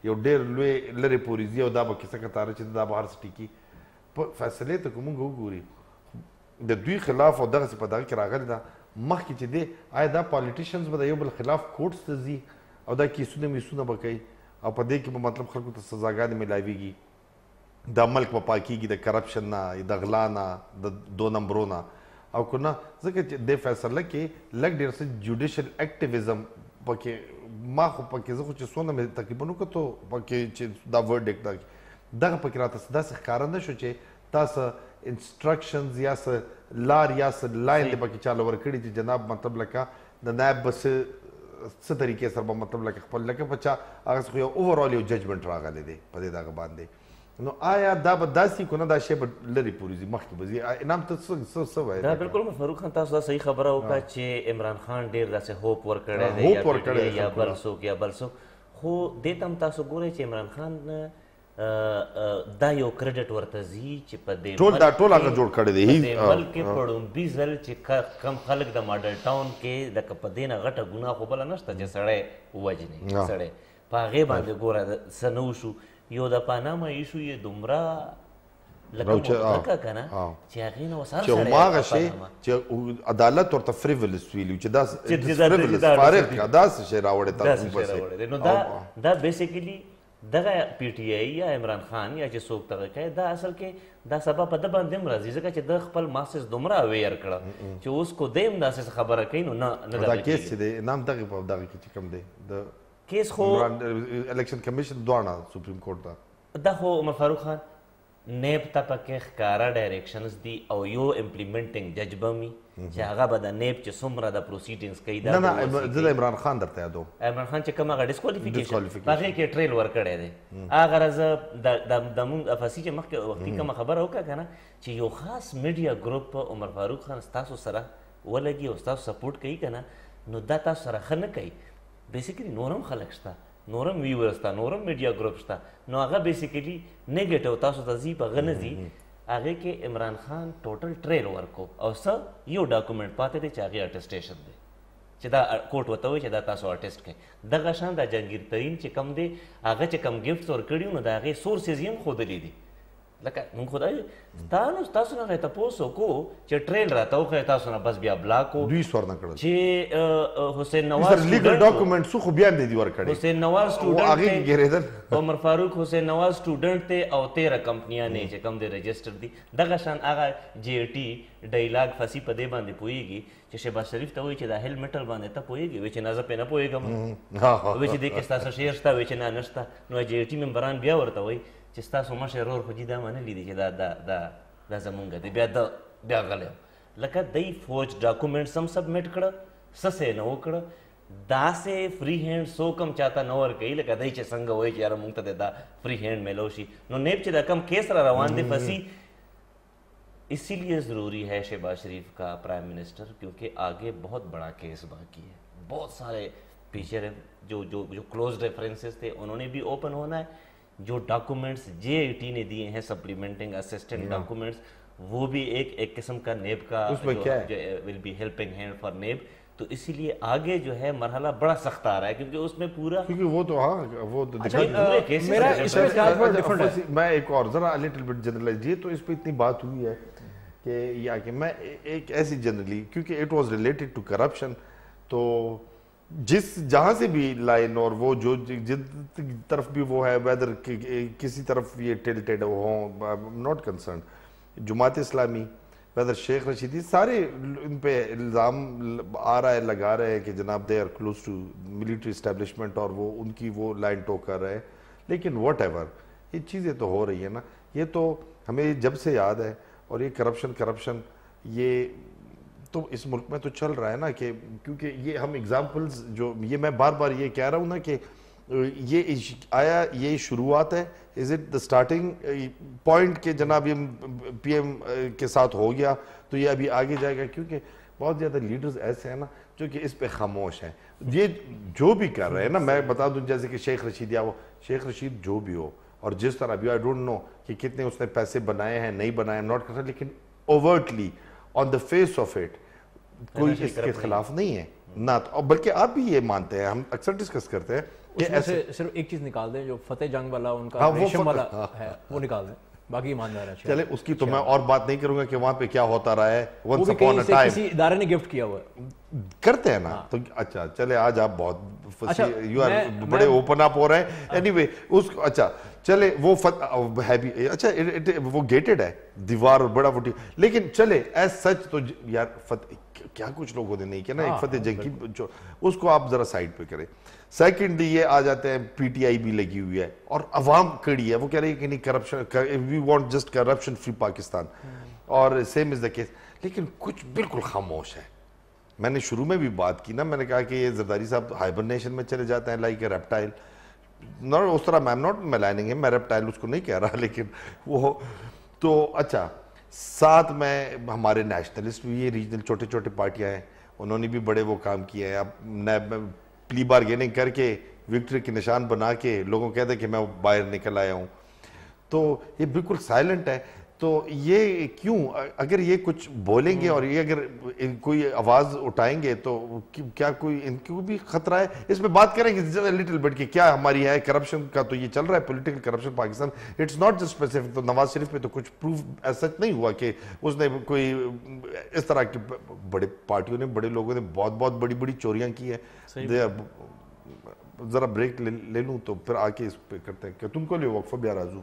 یو ډېر لوی لرې پورې ځي, او دا به کیسه کتاره چې دا به هر څه ټیکي. په فیصلې ته که موږ وګوري د دوی خلاف او دغسې په دغه کې راغلی ده, مخکې چې دی آیا دا پالیټیشنز به د یو بل خلاف کورټس ته ځي او دا کیسونه میسونه به کوي, او په دې کې به مطلب خلکو ته سزاګانې میلاویږي, دا ملک به پاکیږي د کرپشن نه, د غلا نه, د 2 نمبرو نه, او که نه ځکه چې د فیصله کې لږ ډېر څه جوډیشل اکټیویزم پکې, ما خو پکې زه خو چې څونه مې تقریبا وکتو پکې چې دا ورډیکټ دغه پکې راته داسې ښکاره نه شو چې تاسو انسټرکشنز یا څه لار یا څه لاین دې پکې چاله ورکړي چې جناب مطلب لکه د نایب به څه طریقې سره به مطلب لکه خپل لکه په چا هغه خو یو اوورال یو ججمنټ راغلی دی په دې دغه باندې, نو آیا دا به داسې کو نه دا شی به لرې پورې ځي مخکې به ځي؟ انعام ته څه وایې؟ دا بالکل فاروق خان تاسو دا صحیح خبره وکړه چې عمران خان ډېر داسې هوپ ورکړی دی یا بل څوک یا بل څوک, خو دې ته هم تاسو ګورئ چې عمران خان دا یو کریډټ ورته ځي چې په دې ټول هغه جوړ کړی دی بلکې په ړومبي ځل چې کم خلک د ماډل ټاون کې لکه په دې نه غټه ګناه خو بله نشته چې سړی ووژني, سړی په هغې باندې ګوره څه نه وشو. یو د پاناما ایشو یې دومره لکه موقعه که نه چې هغې نه اوس هر چې هماغه شی چې عدالت ورته فریولس ویلي چې دا فریولس فارغ که داسې شی راوړی تاسو نو دا بیسیکلی دغه پی ټی آی یا عمران خان یا چې څوک دغه کوي دا اصل کې دا سبا په ده باندې هم راځي ځکه چې د خپل ماسس دومره اویر کړه چې اوس کو دی هم داسې خبره کوي نو نه دا کیس چې دی انعام دغې په دغه کې چې کوم دی د کیس خو الیکشن کمیشن دواړه سپریم کورټ ته دا خو عمر فاروق خان نیب ته پکې ښکاره ډایرکشنز دي او یو امپلیمنټینګ جج به وي چې هغه به د نیب چې څومره د پروسیډینګز کوي دا نه زه د عمران خان درته یادوم عمران خان چې کوم هغه ډیسکوالیفیکیشن هغې کې ټریل ورکړی دی هغه زه د مونږ افاسي چې مخکې وختي کومه خبره وکړه که نه چې یو خاص میډیا ګروپ عمر فاروق خان ستاسو سره ولګي او ستاسو سپورټ کوي که نه نو دا تاسو سره ښه نه کوي بیسیکلي نور هم خلک شته نورم ویورز شته نورم میډیا ګروپ شته نو هغه بیسیکلي نیګیټیو تاسو ته ځي په هغه نه ځي هغې کې عمران خان ټوټل ټریل ورکو او څه یو ډاکومنټ پاتې دی چې هغې اټسټیشن دی چې دا کوټ ورته وایي چې دا تاسو آرټسټ کوئ دغه شان دا جهانګیر ترین چې کوم دی هغه چې کوم ګفټس ورکړي نو د هغې سورسز یې هم ښودلي دي لکه مونږ خو دا تاسو نه تپوس وکړو چې ټریل راته وښیه تاسو نه بس بیا بلاک و دوی سور نه کړل چې حسین نواز لیګل ډاکومنټ سو خو بیا هم دی ورکړي حسین نواز هغه سټوډنټ ګریدل عمر فاروق حسین نواز سټوډنټ ته او 13 کمپنیان چې کوم دی رجسٹر دي دغه شان هغه جی ټي ډایلاګ فسی په دې باندې پوهیږي چې شهباز شریف ته وایي چې دا هیل میټل باندې ته پوهیږي وایي چې نه زه پرې نه پوهېږم وایي چې دې کې ستاسو شعر شته وایي چې نه نشته نو جی ټي ممبران بیا ورته وایي چې ستاسو مشر ورور خو جي دا منلي دي چې دا زمونږ دی بیا غلی لکه دی فوج ډاکومنټس هم سبمیټ کړه څه یې نه وکړه داسې فری هینډ څوک هم چاته نه ورکوي لکه دی چې څنګه وایي چې یاره مونږ ته دا فری هینډ میلو شي نو نیب چې دا کم کیس را روان دی فسی اسی لیے ضروری ہے شہباز شریف کا پرائم منسٹر کیونکہ آگے بہت بڑا کیس باقی ہے بہت سارے پیچھے جو کلوز ریفرنسز تھے انہوں نے بھی اوپن ہونا ہے جو ڈاکومنٹس جے آئی ٹی نے دیے ہیں سپلیمنٹنگ اسسٹنٹ ڈاکومنٹس وہ بھی ایک قسم کا نیب کا will be helping hand for NAB تو اسی لیے آگے جو ہے مرحلہ بڑا سخت آ رہا ہے کیونکہ اس میں پورا کیونکہ وہ تو ہاں وہ میرا اس میں خیال بہت ڈفرنٹ ہے میں ایک اور ذرا لٹل بٹ جنرلائز یہ تو اس پہ اتنی بات ہوئی ہے کہ یا کہ میں ایک ایسی جنرلی کیونکہ it was related to corruption تو جس جہاں سے بھی لائن اور وہ جو جن طرف بھی وہ ہے ویدر کسی طرف یہ ٹلٹیڈ ہوں not concerned Jamaat Islami weather شیخ رشیدی سارے ان پہ الزام آ رہا ہے لگا رہے ہیں کہ جناب they are close to military establishment اور وہ ان کی وہ لائن ٹوک کر رہے ہیں لیکن واٹ ایور یہ چیزیں تو ہو رہی ہیں نا یہ تو ہمیں جب سے یاد ہے اور یہ کرپشن یہ تو اس ملک میں تو چل رہا ہے نا کہ کیونکہ یہ ہم ایگزامپلز جو یہ میں بار بار یہ کہہ رہا ہوں نا کہ یہ آیا یہ شروعات ہے is it the starting point کہ جناب یہ پی ایم کے ساتھ ہو گیا تو یہ ابھی آگے جائے گا کیونکہ بہت زیادہ لیڈرز ایسے ہیں نا جو کہ اس پہ خاموش ہیں یہ جو بھی کر رہے ہیں نا میں بتا دوں جیسے کہ شیخ رشید یا وہ شیخ رشید جو بھی ہو اور جس طرح بھی آئی ڈونٹ نو کہ کتنے اس نے پیسے بنائے ہیں نہیں بنائے ہیں نوٹ کر رہا لیکن overtly on the face of it کوئی اس کے خلاف نہیں ہے نہ بلکہ آپ بھی یہ مانتے ہیں ہم اکثر ڈسکس کرتے ہیں کہ ایسے صرف ایک چیز نکال دیں جو فتح جنگ والا ان کا ریشم والا ہے وہ نکال دیں باقی ایماندار ہے چلے اس کی تو میں اور بات نہیں کروں گا کہ وہاں پہ کیا ہوتا رہا ہے وہ بھی کہیں سے کسی ادارے نے گفٹ کیا ہوا ہے کرتے ہیں نا تو اچھا چلے آج آپ بہت یو آر بڑے اوپن اپ ہو رہے ہیں اینی وے اس اچھا چلے وہ ہے بھی اچھا وہ گیٹڈ ہے دیوار بڑا وٹی لیکن چلے ایز سچ تو یار کیا کچھ لوگوں نے نہیں کیا نا ایک فتح جنگ کی اس کو آپ ذرا سائڈ پہ کریں سیکنڈ یہ آ جاتے ہیں پی ٹی آئی بھی لگی ہوئی ہے اور عوام کڑی ہے وہ کہہ رہی ہے کہ نہیں corruption we want just corruption free Pakistan اور سیم از دا کیس لیکن کچھ بالکل خاموش ہے میں نے شروع میں بھی بات کی نا میں نے کہا کہ یہ زرداری صاحب ہائبرنیشن میں چلے جاتے ہیں لائک اے ریپٹائل اس طرح میں ناٹ میلائننگ ہے میں ریپٹائل اس کو نہیں کہہ رہا لیکن وہ تو اچھا ساتھ میں ہمارے نیشنلسٹ بھی یہ ریجنل چھوٹے چھوٹے پارٹیاں ہیں انہوں نے بھی بڑے وہ کام کیے ہیں اب پلی بارگیننگ کر کے وکٹری کے نشان بنا کے لوگوں کہتے ہیں کہ میں باہر نکل آیا ہوں تو یہ بالکل سائلنٹ ہے تو یہ کیوں اگر یہ کچھ بولیں گے اور یہ اگر کوئی آواز اٹھائیں گے تو کیا کوئی ان کو بھی خطرہ ہے اس پہ بات کریں گے لٹل بٹ کہ کیا ہماری ہے کرپشن کا تو یہ چل رہا ہے political corruption Pakistan it's not just specific to Nawaz شریف پہ تو کچھ پروف سچ نہیں ہوا کہ اس نے کوئی اس طرح کی بڑے پارٹیوں نے بڑے لوگوں نے بہت بہت بڑی بڑی چوریاں کی ہیں ذرا بریک لے لوں تو پھر آ کے اس پہ کرتے ہیں کہ تم کو لے وقفہ بیا رازو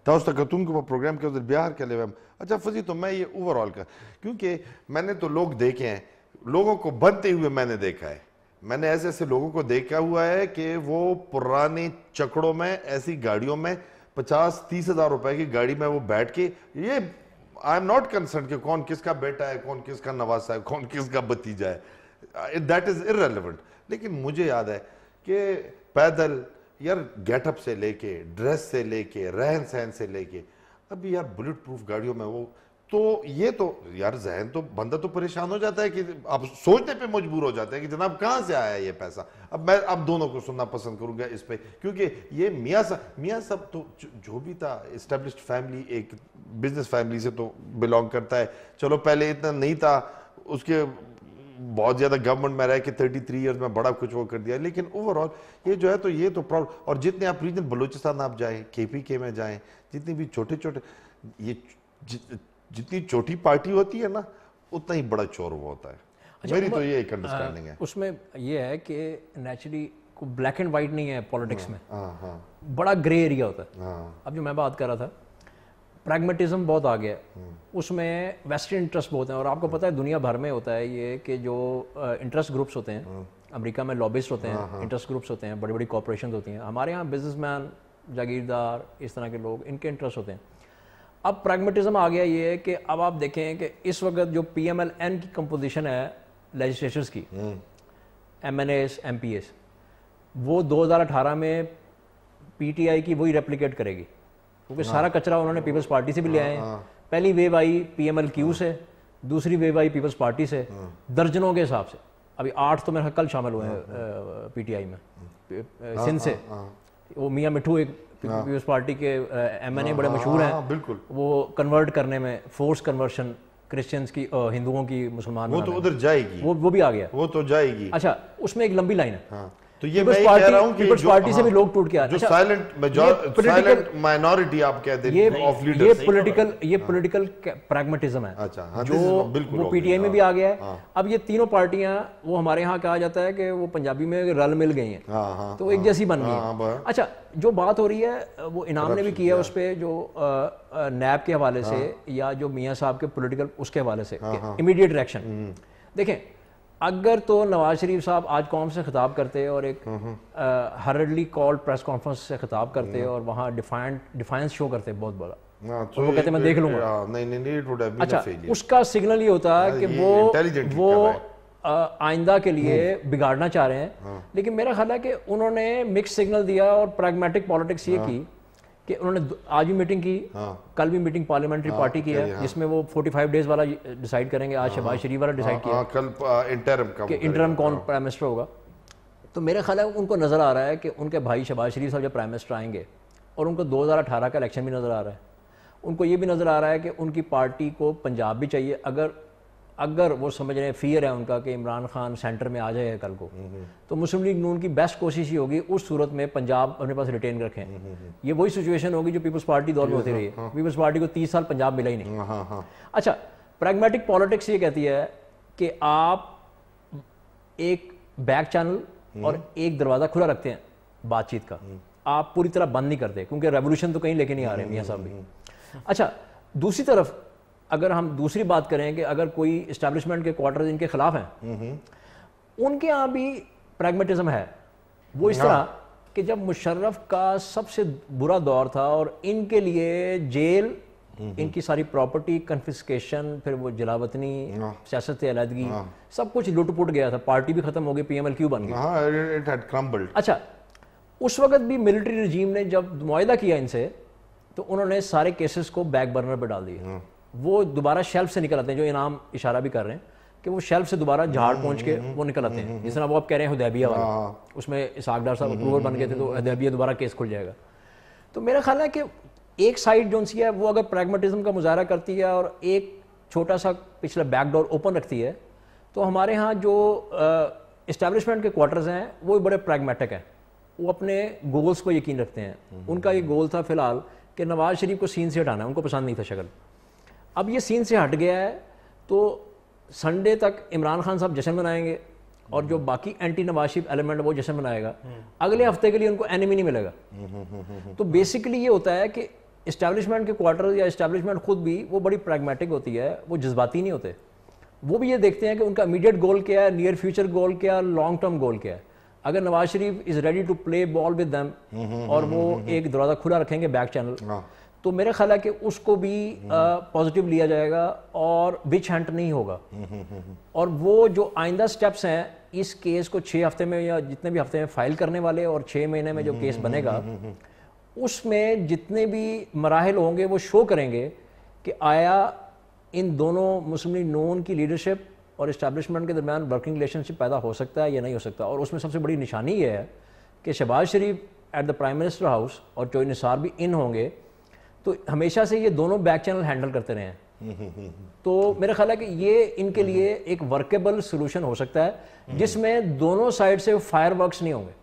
تاؤس تکتون کو پروگرام کے بہار کے لیے. اچھا فضی تو میں یہ اوور آل کا کیونکہ میں نے تو لوگ دیکھے ہیں, لوگوں کو بنتے ہوئے میں نے دیکھا ہے, میں نے ایسے ایسے لوگوں کو دیکھا ہوا ہے کہ وہ پرانے چکڑوں میں ایسی گاڑیوں میں 50-30 ہزار روپے کی گاڑی میں وہ بیٹھ کے, یہ آئی ایم ناٹ کنسرن کہ کون کس کا بیٹا ہے, کون کس کا نواسا ہے, کون کس کا بھتیجا ہے, دیٹ از irrelevant. لیکن مجھے یاد ہے کہ پیدل یار گیٹ اپ سے لے کے, ڈریس سے لے کے, رہن سہن سے لے کے, ابھی یار بلٹ پروف گاڑیوں میں وہ, تو یہ تو یار ذہن تو بندہ تو پریشان ہو جاتا ہے کہ اب سوچنے پہ مجبور ہو جاتا ہے کہ جناب کہاں سے آیا ہے یہ پیسہ. اب میں اب دونوں کو سننا پسند کروں گا اس پہ, کیونکہ یہ میاں صاحب تو جو بھی تھا اسٹیبلشڈ فیملی, ایک بزنس فیملی سے تو بلانگ کرتا ہے. چلو پہلے اتنا نہیں تھا, اس کے بہت زیادہ گورنمنٹ میں رہ کے 33 ایئرز میں بڑا کچھ وہ کر دیا, لیکن اوور آل یہ جو ہے تو یہ تو پراؤڈ. اور جتنے آپ ریجن بلوچستان آپ جائیں, KPK میں جائیں, جتنی بھی چھوٹے چھوٹے, یہ جتنی چھوٹی پارٹی ہوتی ہے نا اتنا ہی بڑا چور وہ ہوتا ہے. میری تو یہ ایک انڈرسٹینڈنگ ہے. اس میں یہ ہے کہ نیچرلی کوئی بلیک اینڈ وائٹ نہیں ہے پولیٹکس میں, بڑا گرے ایریا ہوتا ہے. اب جو میں بات کر رہا تھا, پریگمیٹزم بہت آ گیا ہے, اس میں ویسٹرن انٹرسٹ بہت ہیں. اور آپ کو پتہ ہے دنیا بھر میں ہوتا ہے یہ کہ جو انٹرسٹ گروپس ہوتے ہیں, امریکہ میں لابسٹ ہوتے ہیں, انٹرسٹ گروپس ہوتے ہیں, بڑی بڑی کارپوریشنز ہوتی ہیں. ہمارے یہاں بزنس مین, جاگیردار, اس طرح کے لوگ, ان کے انٹرسٹ ہوتے ہیں. اب پریگمیٹزم آ گیا یہ ہے کہ اب آپ دیکھیں کہ اس وقت جو PMLN کی کمپوزیشن ہے لیجسلیچرز کی, MNAs, MPAs, وہ 2018 میں PTI کی وہی ریپلیکیٹ کرے گی, کیونکہ سارا کچرا انہوں نے پیپلز پارٹی سے بھی لے آئے ہیں. پہلی ویو آئی PMLQ سے, دوسری ویو آئی پیپلز پارٹی سے, درجنوں کے حساب سے. ابھی 8 تو میرے کل شامل ہوئے ہیں PTI میں سندھ سے. وہ میاں مٹھو ایک پیپلز پارٹی کے MNA بڑے مشہور ہیں, بالکل وہ کنورٹ کرنے میں, فورس کنورشن کرسچنس کی, ہندوؤں کی مسلمان, وہ تو ادھر جائے گی, وہ بھی آ گیا, وہ تو جائے گی. اچھا اس میں ایک لمبی لائن ہے. تو یہ میں کہہ رہا ہوں کہ پیپلز پارٹی سے بھی لوگ ٹوٹ کے آئے, جو سائلنٹ مائنورٹی آپ کہتے ہیں آف لیڈرز, یہ پولیٹیکل پریگمیٹزم ہے جو وہ PTI میں بھی آ گیا ہے. اب یہ تینوں پارٹیاں, وہ ہمارے ہاں کہا جاتا ہے کہ وہ پنجابی میں رل مل گئی ہیں, تو ایک جیسی بن گئی ہیں. اچھا جو بات ہو رہی ہے وہ انعام نے بھی کیا ہے اس پہ, جو نیب کے حوالے سے یا جو میاں صاحب کے پولیٹیکل اس کے حوالے سے امیڈیٹ ریئیکشن. دیکھیں اگر تو نواز شریف صاحب آج قوم سے خطاب کرتے اور ایک ہرڈلی کالڈ پریس کانفرنس سے خطاب کرتے اور وہاں ڈیفائنس شو کرتے بہت بڑا, اور وہ کہتے میں دیکھ لوں گا, اچھا اس کا سگنل یہ ہوتا ہے کہ وہ آئندہ کے لیے بگاڑنا چاہ رہے ہیں. لیکن میرا خیال ہے کہ انہوں نے مکس سگنل دیا اور پریگمیٹک پالیٹکس یہ کی کہ انہوں نے آج بھی میٹنگ کی, کل بھی میٹنگ پارلیمنٹری پارٹی کی ہے جس میں وہ 45 ڈیز والا ڈیسائیڈ کریں گے. آج شہباز شریف والا ڈیسائیڈ کیا کل کہ انٹرم کون پرائم منسٹر ہوگا. تو میرے خیال ہے ان کو نظر آ رہا ہے کہ ان کے بھائی شہباز شریف صاحب جب پرائم منسٹر آئیں گے, اور ان کو 2018 کا الیکشن بھی نظر آ رہا ہے, ان کو یہ بھی نظر آ رہا ہے کہ ان کی پارٹی کو پنجاب بھی چاہیے. اگر وہ سمجھ رہے ہیں, فیئر ہے ان کا کہ عمران خان سینٹر میں آ جائے گا کل کو, تو مسلم لیگ نون کی بیسٹ کوشش ہی ہوگی اس صورت میں پنجاب اپنے پاس ریٹین رکھیں. یہ وہی سچویشن ہوگی جو پیپلز پارٹی دور میں ہوتی رہی ہے. پیپلز پارٹی کو 30 سال پنجاب ملا ہی نہیں. اچھا پریگمیٹک پالیٹکس یہ کہتی ہے کہ آپ ایک بیک چینل اور ایک دروازہ کھلا رکھتے ہیں بات چیت کا, آپ پوری طرح بند نہیں کرتے, کیونکہ ریولیوشن تو کہیں لے کے نہیں آ رہے میاں صاحب بھی. اچھا دوسری طرف اگر ہم دوسری بات کریں کہ اگر کوئی اسٹیبلشمنٹ کے کوارٹرز ان کے خلاف ہیں, ان کے ہاں بھی پریگمیٹزم ہے. وہ اس طرح کہ جب مشرف کا سب سے برا دور تھا اور ان کے لیے جیل, ان کی ساری پراپرٹی کنفسکیشن, پھر وہ جلاوطنی, سیاست علیحدگی, سب کچھ لٹ پٹ گیا تھا, پارٹی بھی ختم ہو گئی, PMLQ بن گئی. اچھا اس وقت بھی ملٹری رجیم نے جب معاہدہ کیا ان سے, تو انہوں نے سارے کیسز کو بیک برنر پہ ڈال دیے. وہ دوبارہ شیلف سے نکل آتے ہیں, جو انعام اشارہ بھی کر رہے ہیں کہ وہ شیلف سے دوبارہ جھاڑ پہنچ کے وہ نکل آتے ہیں. جس طرح وہ آپ کہہ رہے ہیں حدیبیہ والا, اس میں اسحاق ڈار صاحب اپروور بن گئے تھے, تو حدیبیہ دوبارہ کیس کھل جائے گا. تو میرا خیال ہے کہ ایک سائڈ جو سی ہے وہ اگر پریگمیٹزم کا مظاہرہ کرتی ہے اور ایک چھوٹا سا پچھلا بیک ڈور اوپن رکھتی ہے, تو ہمارے ہاں جو اسٹیبلشمنٹ کے کوارٹرز ہیں وہ بڑے پریگمیٹک ہیں, وہ اپنے گولز کو یقین رکھتے ہیں. ان کا یہ گول تھا فی الحال کہ نواز شریف کو سین سے ہٹانا ہے, ان کو پسند نہیں تھا شکل. اب یہ سین سے ہٹ گیا ہے, تو سنڈے تک عمران خان صاحب جشن منائیں گے, اور جو باقی اینٹی نواز شریف ایلیمنٹ وہ جشن منائے گا. اگلے ہفتے کے لیے ان کو اینیمی نہیں ملے گا. تو بیسیکلی یہ ہوتا ہے کہ اسٹیبلشمنٹ کے کوارٹر یا اسٹیبلشمنٹ خود بھی وہ بڑی پریگمیٹک ہوتی ہے, وہ جذباتی نہیں ہوتے. وہ بھی یہ دیکھتے ہیں کہ ان کا امیڈیٹ گول کیا ہے, نیئر فیوچر گول کیا ہے, لانگ ٹرم گول کیا ہے. اگر Nawaz Sharif is ready to play ball with them اور وہ ایک دروازہ کھلا رکھیں گے بیک چینل, تو میرا خیال ہے کہ اس کو بھی پازیٹیو لیا جائے گا اور وچ ہنٹ نہیں ہوگا. اور وہ جو آئندہ سٹیپس ہیں اس کیس کو 6 ہفتے میں یا جتنے بھی ہفتے میں فائل کرنے والے اور 6 مہینے میں جو کیس بنے گا, اس میں جتنے بھی مراحل ہوں گے وہ شو کریں گے کہ آیا ان دونوں مسلم لیگ نون کی لیڈرشپ اور اسٹیبلشمنٹ کے درمیان ورکنگ ریلیشن شپ پیدا ہو سکتا ہے یا نہیں ہو سکتا. اور اس میں سب سے بڑی نشانی یہ ہے کہ Shehbaz Sharif at the Prime Minister House اور چوہے نثار بھی ان ہوں گے, تو ہمیشہ سے یہ دونوں بیک چینل ہینڈل کرتے رہے ہیں. تو میرا خیال ہے کہ یہ ان کے لیے ایک ورکیبل سولوشن ہو سکتا ہے جس میں دونوں سائڈ سے فائر ورکس نہیں ہوں گے.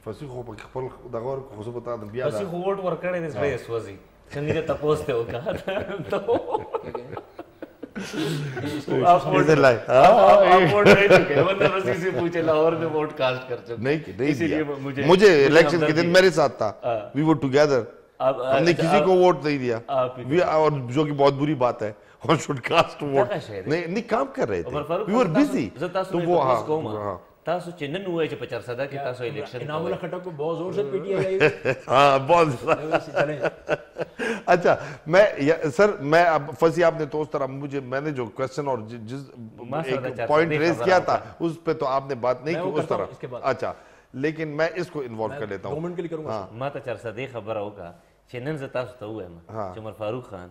فصیح خو پکې خپل دغه ورکو خو زه به تا د بیا فصیح خو ووټ ورکړی دی زړه یې سوځي څنګه دې تپوس ته وکړه مجھے الیکشن کے دن میرے ساتھ تھا, وی ور ٹوگیدر, ہم نے کسی کو ووٹ نہیں دیا, اور جو کہ بہت بری بات ہے, اور شوڈ کاسٹ ووٹ نہیں کام کر رہے تھے, وی ور بیزی. تو وہ تاسو چې نن وایي چې په چرسده کې تاسو الیکشن انعام اللہ خٹک کو بہت زور سے پی ٹی آئی. ہاں بہت. اچھا میں سر میں اب فصیح آپ نے تو اس طرح میں نے جو کوشچن اور جس پوائنٹ ریز کیا تھا اس پہ تو آپ نے بات نہیں کی اس طرح. اچھا لیکن میں اس کو انوالو کر لیتا ہوں. گورنمنٹ کے لیے کروں گا. ما ته چرسده خبره وکړه چې نن زه تاسو ته وایم چې عمر فاروق خان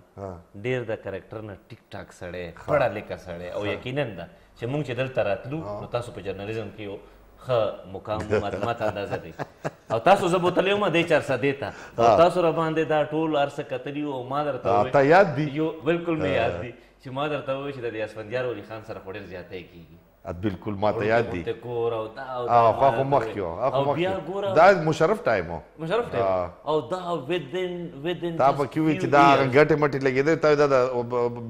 ډېر د کرکټر نه ټیک ټاک سړی, پړه لیکه سړی, او یقینا ده چې مونږ چې دلته راتلو نو تاسو په جرنالیزم کې یو ښه مقام ماته اندازه دی, او تاسو زه بوتلی وم دې چرسدې ته, او تاسو را باندې دا ټول هر څه کتلي وو. ما درته تا یاد دي؟ بالکل مې یاد دي چې ما درته وویل چې د اسفندیار ولی خان سره خو ډېر زیاتی کېږي. بالکل ما ته یاد دي. کور او دا او بیا ګوره دا مشرف ټایم و, مشرف ټایم, او دا ودن تا په کې وي چې دا ګټې مټې لګېدې, تا دا د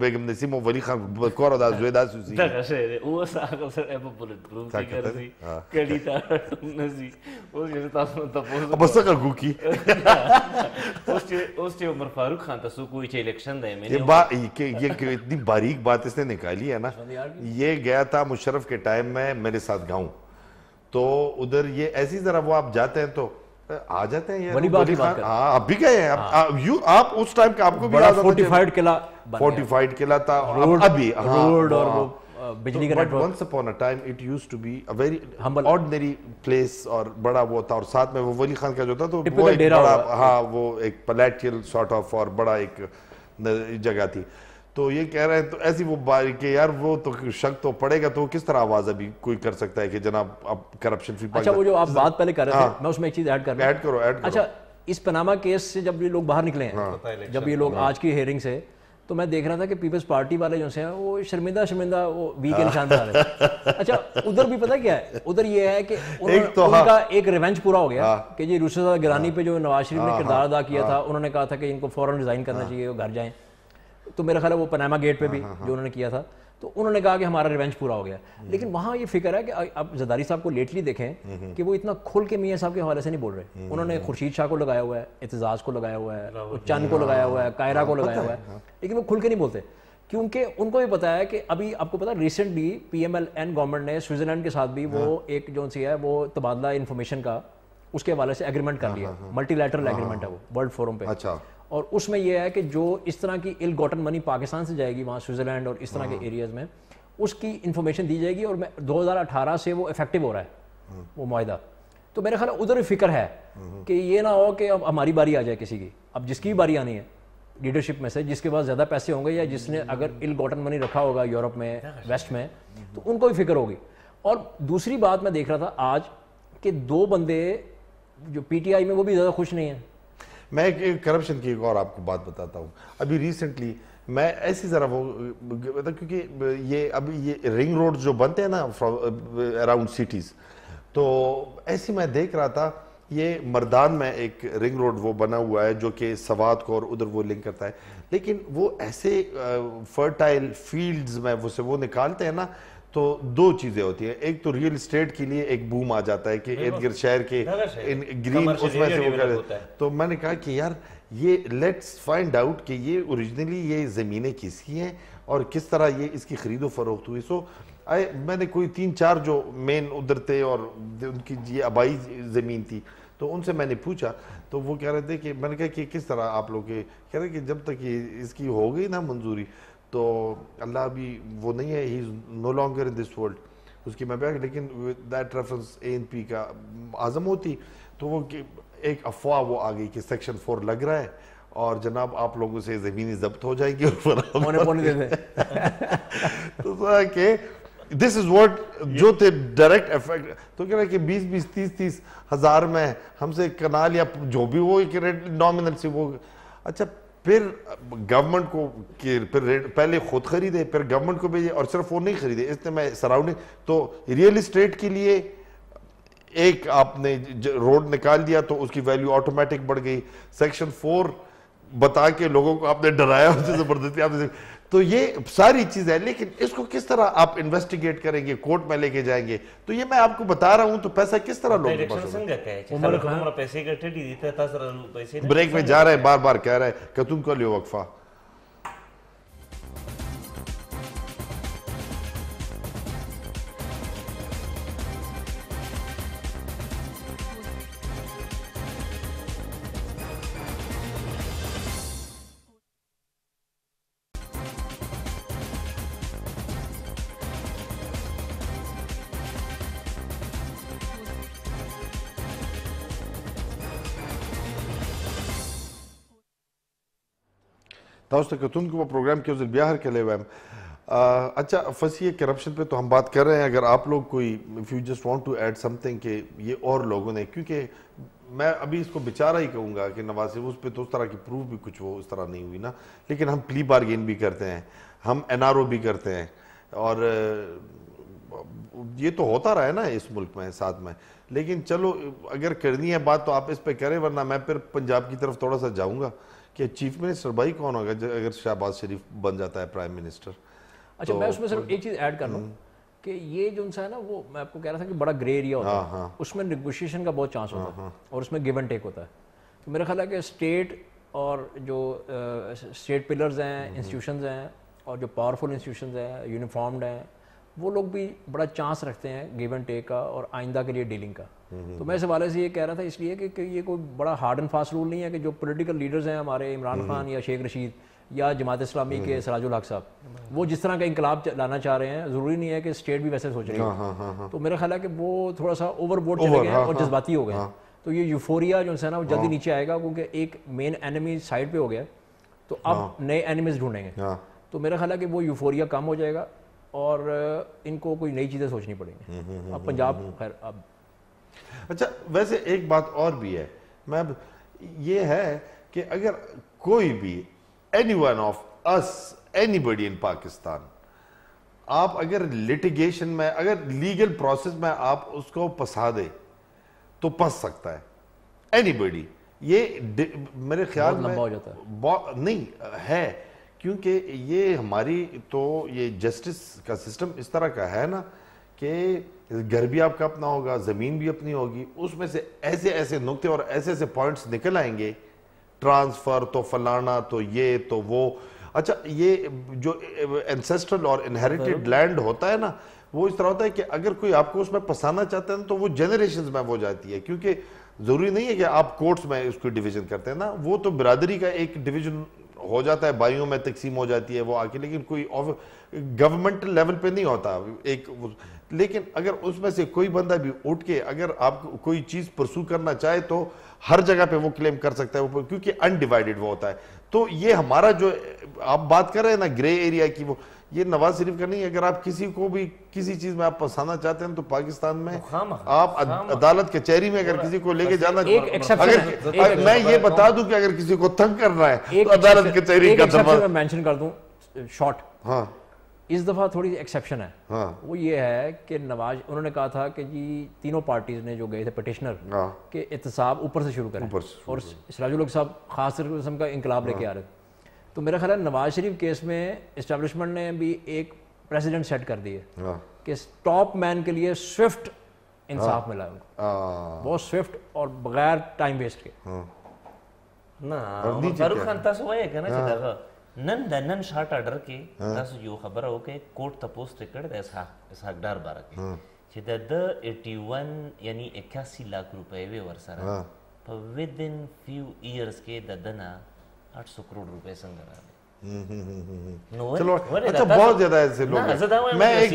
بیګم نسیم او ولی خان کور او دا زوی داسې اوسېږي. دغه شی دی. اوس هغه سړی په بلټ پروف کې ګرځي, کډي ته نه ځي. اوس چې تاسو نه تپوس بس څنګه ګوکي اوس چې عمر فاروق خان ته څوک وایي چې الیکشن دی, یہ اتنی باریک بات اس نے نکالی ہے نا. یہ گیا تھا مشرف کے ٹائم میں میرے ساتھ گاؤں, تو ادھر یہ ایسی ذرا وہ آپ جاتے ہیں تو آ جاتے ہیں ولی خان. ہاں اب بھی گئے ہیں آپ اس ٹائم کا, آپ کو بھی فورٹیفائڈ قلعہ, فورٹیفائڈ قلعہ تھا ابھی روڈ اور وہ بجلی کا network. Once upon a time it used to be a very ordinary place, اور بڑا وہ تھا, اور ساتھ میں وہ ولی خان کا جو تھا تو وہ ایک بڑا, ہاں وہ ایک پلیٹیل سارٹ آف, اور بڑا ایک جگہ تھی. تو یہ کہہ رہے ہیں تو ایسی وہ کہ یار وہ تو شک تو پڑے گا, تو کس طرح آواز ابھی کوئی کر سکتا ہے کہ جناب اب کرپشن فی پاکستان. اچھا وہ جو آپ بات پہلے کر رہے تھے, میں اس میں ایک چیز ایڈ کروں. اچھا اس پناما کیس سے جب یہ لوگ باہر نکلے ہیں, جب یہ لوگ آج کی ہیئرنگ سے, تو میں دیکھ رہا تھا کہ پیپلز پارٹی والے جو ہیں وہ شرمندہ وہ وی کے نشان بنا رہے ہیں. اچھا ادھر بھی پتہ کیا ہے, ادھر یہ ہے کہ ان کا ایک ریونج پورا ہو گیا کہ جی روشن گرانی پہ جو نواز شریف نے کردار ادا کیا تھا, انہوں نے کہا تھا کہ ان کو فوراً ریزائن کرنا چاہیے, وہ گھر جائیں. تو میرا خیال ہے وہ پناما گیٹ پہ بھی جو انہوں نے کیا تھا, تو انہوں نے کہا کہ ہمارا ریونج پورا ہو گیا. لیکن وہاں یہ فکر ہے کہ اب زرداری صاحب کو لیٹلی دیکھیں کہ وہ اتنا کھل کے میاں صاحب کے حوالے سے نہیں بول رہے. انہوں نے خورشید شاہ کو لگایا ہوا ہے, اعتزاز کو لگایا ہوا ہے, چند کو لگایا ہوا ہے, کائرہ کو لگایا ہوا ہے, لیکن وہ کھل کے نہیں بولتے کیونکہ ان کو بھی پتا ہے کہ ابھی آپ کو پتا recently P M L N government نے سوئٹزرلینڈ کے ساتھ بھی وہ ایک جو سی ہے وہ تبادلہ انفارمیشن کا اس کے حوالے سے ایگریمنٹ کر لیا, ملٹی لیٹرل ایگریمنٹ ہے وہ ورلڈ فورم پہ. اور اس میں یہ ہے کہ جو اس طرح کی ال گوٹن منی پاکستان سے جائے گی وہاں سوئٹزرلینڈ اور اس طرح کے ایریاز میں, اس کی انفارمیشن دی جائے گی. اور 2018 سے وہ افیکٹو ہو رہا ہے وہ معاہدہ. تو میرے خیال ادھر فکر ہے کہ یہ نہ ہو کہ اب ہماری باری آ جائے کسی کی, اب جس کی باری آنی ہے لیڈرشپ میں سے, جس کے پاس زیادہ پیسے ہوں گے یا جس نے اگر ال گوٹن منی رکھا ہوگا یورپ میں ویسٹ میں, تو ان کو بھی فکر ہوگی. اور دوسری بات میں دیکھ رہا تھا آج کہ 2 بندے جو پی ٹی آئی میں وہ بھی زیادہ خوش نہیں ہیں. میں ایک کرپشن کی ایک اور آپ کو بات بتاتا ہوں. ابھی ریسنٹلی میں ایسی ذرا وہ کیونکہ یہ ابھی یہ رنگ روڈ جو بنتے ہیں نا اراؤنڈ سٹیز, تو ایسی میں دیکھ رہا تھا یہ مردان میں ایک رنگ روڈ وہ بنا ہوا ہے جو کہ سوات کو اور ادھر وہ لنک کرتا ہے, لیکن وہ ایسے فرٹائل فیلڈز میں وہ نکالتے ہیں نا, تو 2 چیزیں ہوتی ہیں. ایک تو ریئل اسٹیٹ کے لیے ایک بوم آ جاتا ہے کہ ارد گرد شہر کے گرین اس میں سے وہ کر. تو میں نے کہا کہ یار یہ لیٹس فائنڈ آؤٹ کہ یہ اوریجنلی یہ زمینیں کس کی ہیں اور کس طرح یہ اس کی خرید و فروخت ہوئی. سو میں نے کوئی 3-4 جو مین ادھر تھے اور ان کی یہ آبائی زمین تھی تو ان سے میں نے پوچھا تو وہ کہہ رہے تھے کہ میں نے کہا کہ کس طرح آپ لوگ کے کہہ رہے کہ جب تک یہ اس کی ہو گئی نا منظوری تو اللہ ابھی وہ نہیں ہے, ہی از no longer in this world, اس کی میں بیک, لیکن دیٹ ریفرنس ANP کا اعظم ہوتی تو وہ ایک افواہ وہ آ گئی کہ سیکشن 4 لگ رہا ہے اور جناب آپ لوگوں سے زمینی ضبط ہو جائے گی اور تو کہ دس از واٹ جو تھے ڈائریکٹ افیکٹ. تو کہہ رہے کہ 20-30 ہزار میں ہم سے کنال یا جو بھی وہ نامنل سے وہ, اچھا پھر گورنمنٹ کو پھر پہلے خود خریدے پھر گورنمنٹ کو بھیجے اور صرف وہ نہیں خریدے اس نے میں سراؤنڈنگ تو ریئل اسٹیٹ کے لیے ایک آپ نے روڈ نکال دیا تو اس کی ویلیو آٹومیٹک بڑھ گئی. سیکشن 4 بتا کے لوگوں کو آپ نے ڈرایا اس سے زبردستی آپ نے, تو یہ ساری چیز ہے. لیکن اس کو کس طرح آپ انویسٹیگیٹ کریں گے, کورٹ میں لے کے جائیں گے, تو یہ میں آپ کو بتا رہا ہوں. تو پیسہ کس طرح لوگوں کے پاس ہوگا. بریک میں جا رہے ہیں, بار بار کہہ رہے ہیں کہ تم کو لیو وقفہ. تاسو ته کتون کو پروگرام کې وزیر بیا هر کله وایم. اچھا فصیح کرپشن پہ تو ہم بات کر رہے ہیں. اگر آپ لوگ کوئی if you just want to add something کہ یہ اور لوگوں نے, کیونکہ میں ابھی اس کو بیچارہ ہی کہوں گا کہ نواز شریف اس پہ تو اس طرح کی پروف بھی کچھ وہ اس طرح نہیں ہوئی نا, لیکن ہم پلی بارگین بھی کرتے ہیں, ہم NRO بھی کرتے ہیں اور یہ تو ہوتا رہا ہے نا اس ملک میں ساتھ میں. لیکن چلو اگر کرنی ہے بات تو آپ اس پہ کریں, ورنہ میں پھر پنجاب کی طرف تھوڑا سا جاؤں گا کہ چیف منسٹر بھائی کون ہوگا اگر شہباز شریف بن جاتا ہے پرائم منسٹر. اچھا میں اس میں صرف ایک چیز ایڈ کر لوں کہ یہ جو ہے نا وہ میں آپ کو کہہ رہا تھا کہ بڑا گرے ایریا ہوتا ہے, اس میں نیگوشیشن کا بہت چانس ہوتا ہے اور اس میں گیو اینڈ ٹیک ہوتا ہے. تو میرا خیال ہے کہ اسٹیٹ اور جو اسٹیٹ پلرز ہیں, انسٹیٹیوشنز ہیں اور جو پاورفل انسٹیٹیوشنز ہیں, یونیفارمڈ ہیں, وہ لوگ بھی بڑا چانس رکھتے ہیں گیو اینڈ ٹیک کا اور آئندہ کے لیے ڈیلنگ کا. تو میں اس حوالے سے یہ کہہ رہا تھا اس لیے کہ یہ کوئی بڑا ہارڈ اینڈ فاسٹ رول نہیں ہے کہ جو پولیٹیکل لیڈرز ہیں ہمارے عمران خان یا شیخ رشید یا جماعت اسلامی کے سراج الحق صاحب وہ جس طرح کا انقلاب لانا چاہ رہے ہیں, ضروری نہیں ہے کہ اسٹیٹ بھی ویسے سوچ رہی ہے. تو میرا خیال ہے کہ وہ تھوڑا سا اوور بورڈ چلے گئے ہیں اور جذباتی ہو گئے ہیں. تو یہ یوفوریا جو ہے نا وہ جلدی نیچے آئے گا کیونکہ ایک مین اینیمی سائڈ پہ ہو گیا, تو اب نئے اینیمیز ڈھونڈیں گے. تو میرا خیال ہے کہ وہ یوفوریا کم ہو جائے گا اور ان کو کوئی نئی چیزیں سوچنی پڑیں گی. اب پنجاب خیر اب اچھا ویسے ایک بات اور بھی ہے, میں یہ ہے کہ اگر کوئی بھی any one of us anybody in Pakistan, آپ اگر لیٹیگیشن میں اگر لیگل پروسیس میں آپ اس کو پسا دے تو پس سکتا ہے اینی بڈی. یہ میرے خیال میں لمبا ہو جاتا ہے نہیں ہے, کیونکہ یہ ہماری تو یہ جسٹس کا سسٹم اس طرح کا ہے نا کہ گھر بھی آپ کا اپنا ہوگا, زمین بھی اپنی ہوگی, اس میں سے ایسے ایسے نقطے اور ایسے ایسے پوائنٹس نکل آئیں گے, ٹرانسفر تو فلانا تو یہ تو وہ. اچھا یہ جو انسیسٹرل اور انہیریٹڈ لینڈ ہوتا ہے نا وہ اس طرح ہوتا ہے کہ اگر کوئی آپ کو اس میں پسانا چاہتا ہے تو وہ جنریشنز میں ہو جاتی ہے, کیونکہ ضروری نہیں ہے کہ آپ کورٹس میں اس کو ڈویژن کرتے ہیں نا, وہ تو برادری کا ایک ڈویژن ہو جاتا ہے, بھائیوں میں تقسیم ہو جاتی ہے وہ آ کے, لیکن کوئی گورنمنٹل لیول پہ نہیں ہوتا ایک. لیکن اگر اس میں سے کوئی بندہ بھی اٹھ کے اگر آپ کوئی چیز پرسو کرنا چاہے تو ہر جگہ پہ وہ کلیم کر سکتا ہے, کیونکہ انڈیوائیڈڈ وہ ہوتا ہے. تو یہ ہمارا جو آپ بات کر رہے ہیں نا گرے ایریا کی, وہ یہ نواز شریف کا نہیں. اگر آپ کسی کو بھی کسی چیز میں آپ پھنسانا چاہتے ہیں تو پاکستان میں آپ عدالت کچہری میں اگر کسی کو لے کے جانا, اگر میں یہ بتا دوں کہ اگر کسی کو تنگ کرنا ہے تو عدالت کچہری کا دروازہ میں مینشن کر دوں شارٹ. ہاں اس دفعہ تھوڑی ایکسیپشن ہے, وہ یہ ہے کہ نواز انہوں نے کہا تھا کہ جی تینوں پارٹیز نے جو گئے تھے پٹیشنر کہ احتساب اوپر سے شروع کریں, اور سراج الحق صاحب خاص قسم کا انقلاب لے کے آ رہے تھے. تو میرا خیال ہے نواز شریف کیس میں اسٹیبلشمنٹ نے بھی ایک پریسیڈنٹ سیٹ کر دی ہے کہ ٹاپ مین کے لیے سوئفٹ انصاف ملا ہے ان کو, بہت سوئفٹ اور بغیر ٹائم ویسٹ کے. نا فاروق خان تاسو وایې کنه چې دغه نن د نن شارټ آرډر کې تاسو یو خبره وکړئ کوټ تپوس ترې کړی د اسحاق ډار باره کې چې د 81 یعنی 81 لاکھ روپۍ وې ورسره په ودن فیو ایئرز کې د دنه 800 کروڑ روپے څنګه راغلي چلو اچھا بہت زیادہ ایسے لوگ ہیں میں ایک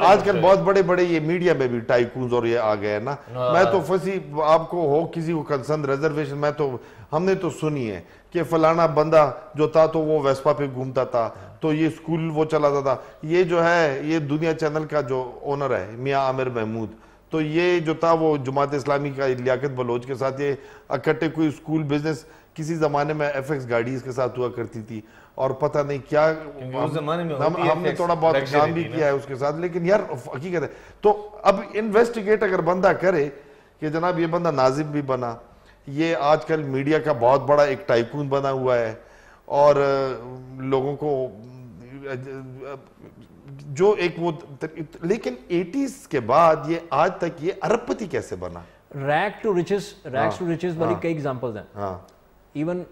آج کل بہت بڑے بڑے یہ میڈیا میں بھی ٹائکونز اور یہ آ گئے ہیں نا میں تو پھنسی آپ کو ہو کسی کو کنسرن ریزرویشن میں تو ہم نے تو سنی ہے کہ فلانا بندہ جو تھا تو وہ ویسپا پہ گھومتا تھا تو یہ اسکول وہ چلاتا تھا یہ جو ہے یہ دنیا چینل کا جو اونر ہے میاں عامر محمود تو یہ جو تھا وہ جماعت اسلامی کا لیاقت بلوچ کے ساتھ یہ اکٹھے کوئی اسکول بزنس کسی زمانے میں ایف ایکس گاڑیز کے ساتھ ہوا کرتی تھی اور پتہ نہیں کیا ہم نے تھوڑا بہت کام بھی کیا ہے اس کے ساتھ لیکن یار حقیقت ہے تو اب انویسٹیگیٹ اگر بندہ کرے کہ جناب یہ بندہ ناظم بھی بنا یہ آج کل میڈیا کا بہت بڑا ایک ٹائکون بنا ہوا ہے اور لوگوں کو جو ایک وہ لیکن 80s کے بعد یہ آج تک یہ ارب پتی کیسے بنا ریگ ٹو ریچز والی کئی ایگزامپلز ہیں ایون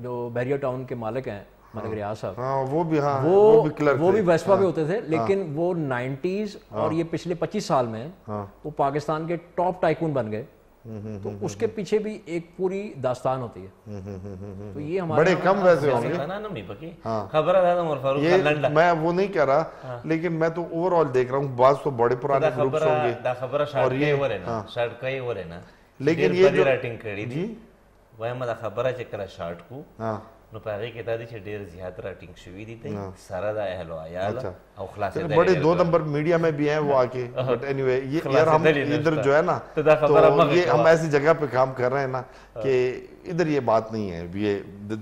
جو بیریا ٹاؤن کے مالک ہیں مالک ریاض صاحب وہ بھی ویسپا پہ ہوتے تھے لیکن وہ 90s اور یہ پچھلے 25 سال میں وہ پاکستان کے ٹاپ ٹائکون بن گئے تو اس کے پیچھے بھی ایک پوری داستان ہوتی ہے تو یہ ہمارے بڑے کم ویسے ہوں گے میں وہ نہیں کہہ رہا لیکن میں تو اوور آل دیکھ رہا ہوں بعض تو بڑے پرانے گروپس ہوں گے لیکن یہ جو رائٹنگ کړي دي وایم دا خبره چې کله شارټ کو نو په هغې کې دا دی چې ډېر زیات راټینګ شوي دي ته سره د اهل و عیال او خلاصېدل بڑے 2 نمبر میڈیا میں بھی ہیں وہ آ کے بٹ اینی وے یار ہم ادھر جو ہے نا تو یہ ہم ایسی جگہ پہ کام کر رہے ہیں نا کہ ادھر یہ بات نہیں ہے یہ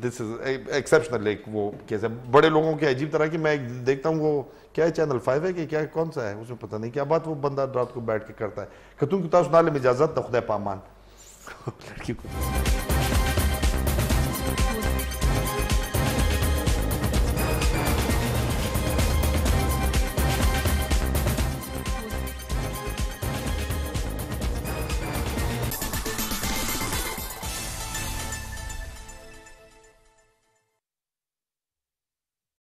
دس از ایکسیپشنل ایک وہ کیسے بڑے لوگوں کے عجیب طرح کی میں دیکھتا ہوں وہ کیا ہے چینل 5 ہے کہ کیا کون سا ہے اس میں پتہ نہیں کیا بات وہ بندہ رات کو بیٹھ کے کرتا ہے کہ تم کتاب سنا لے میں اجازت نہ خدا پامان لڑکی کو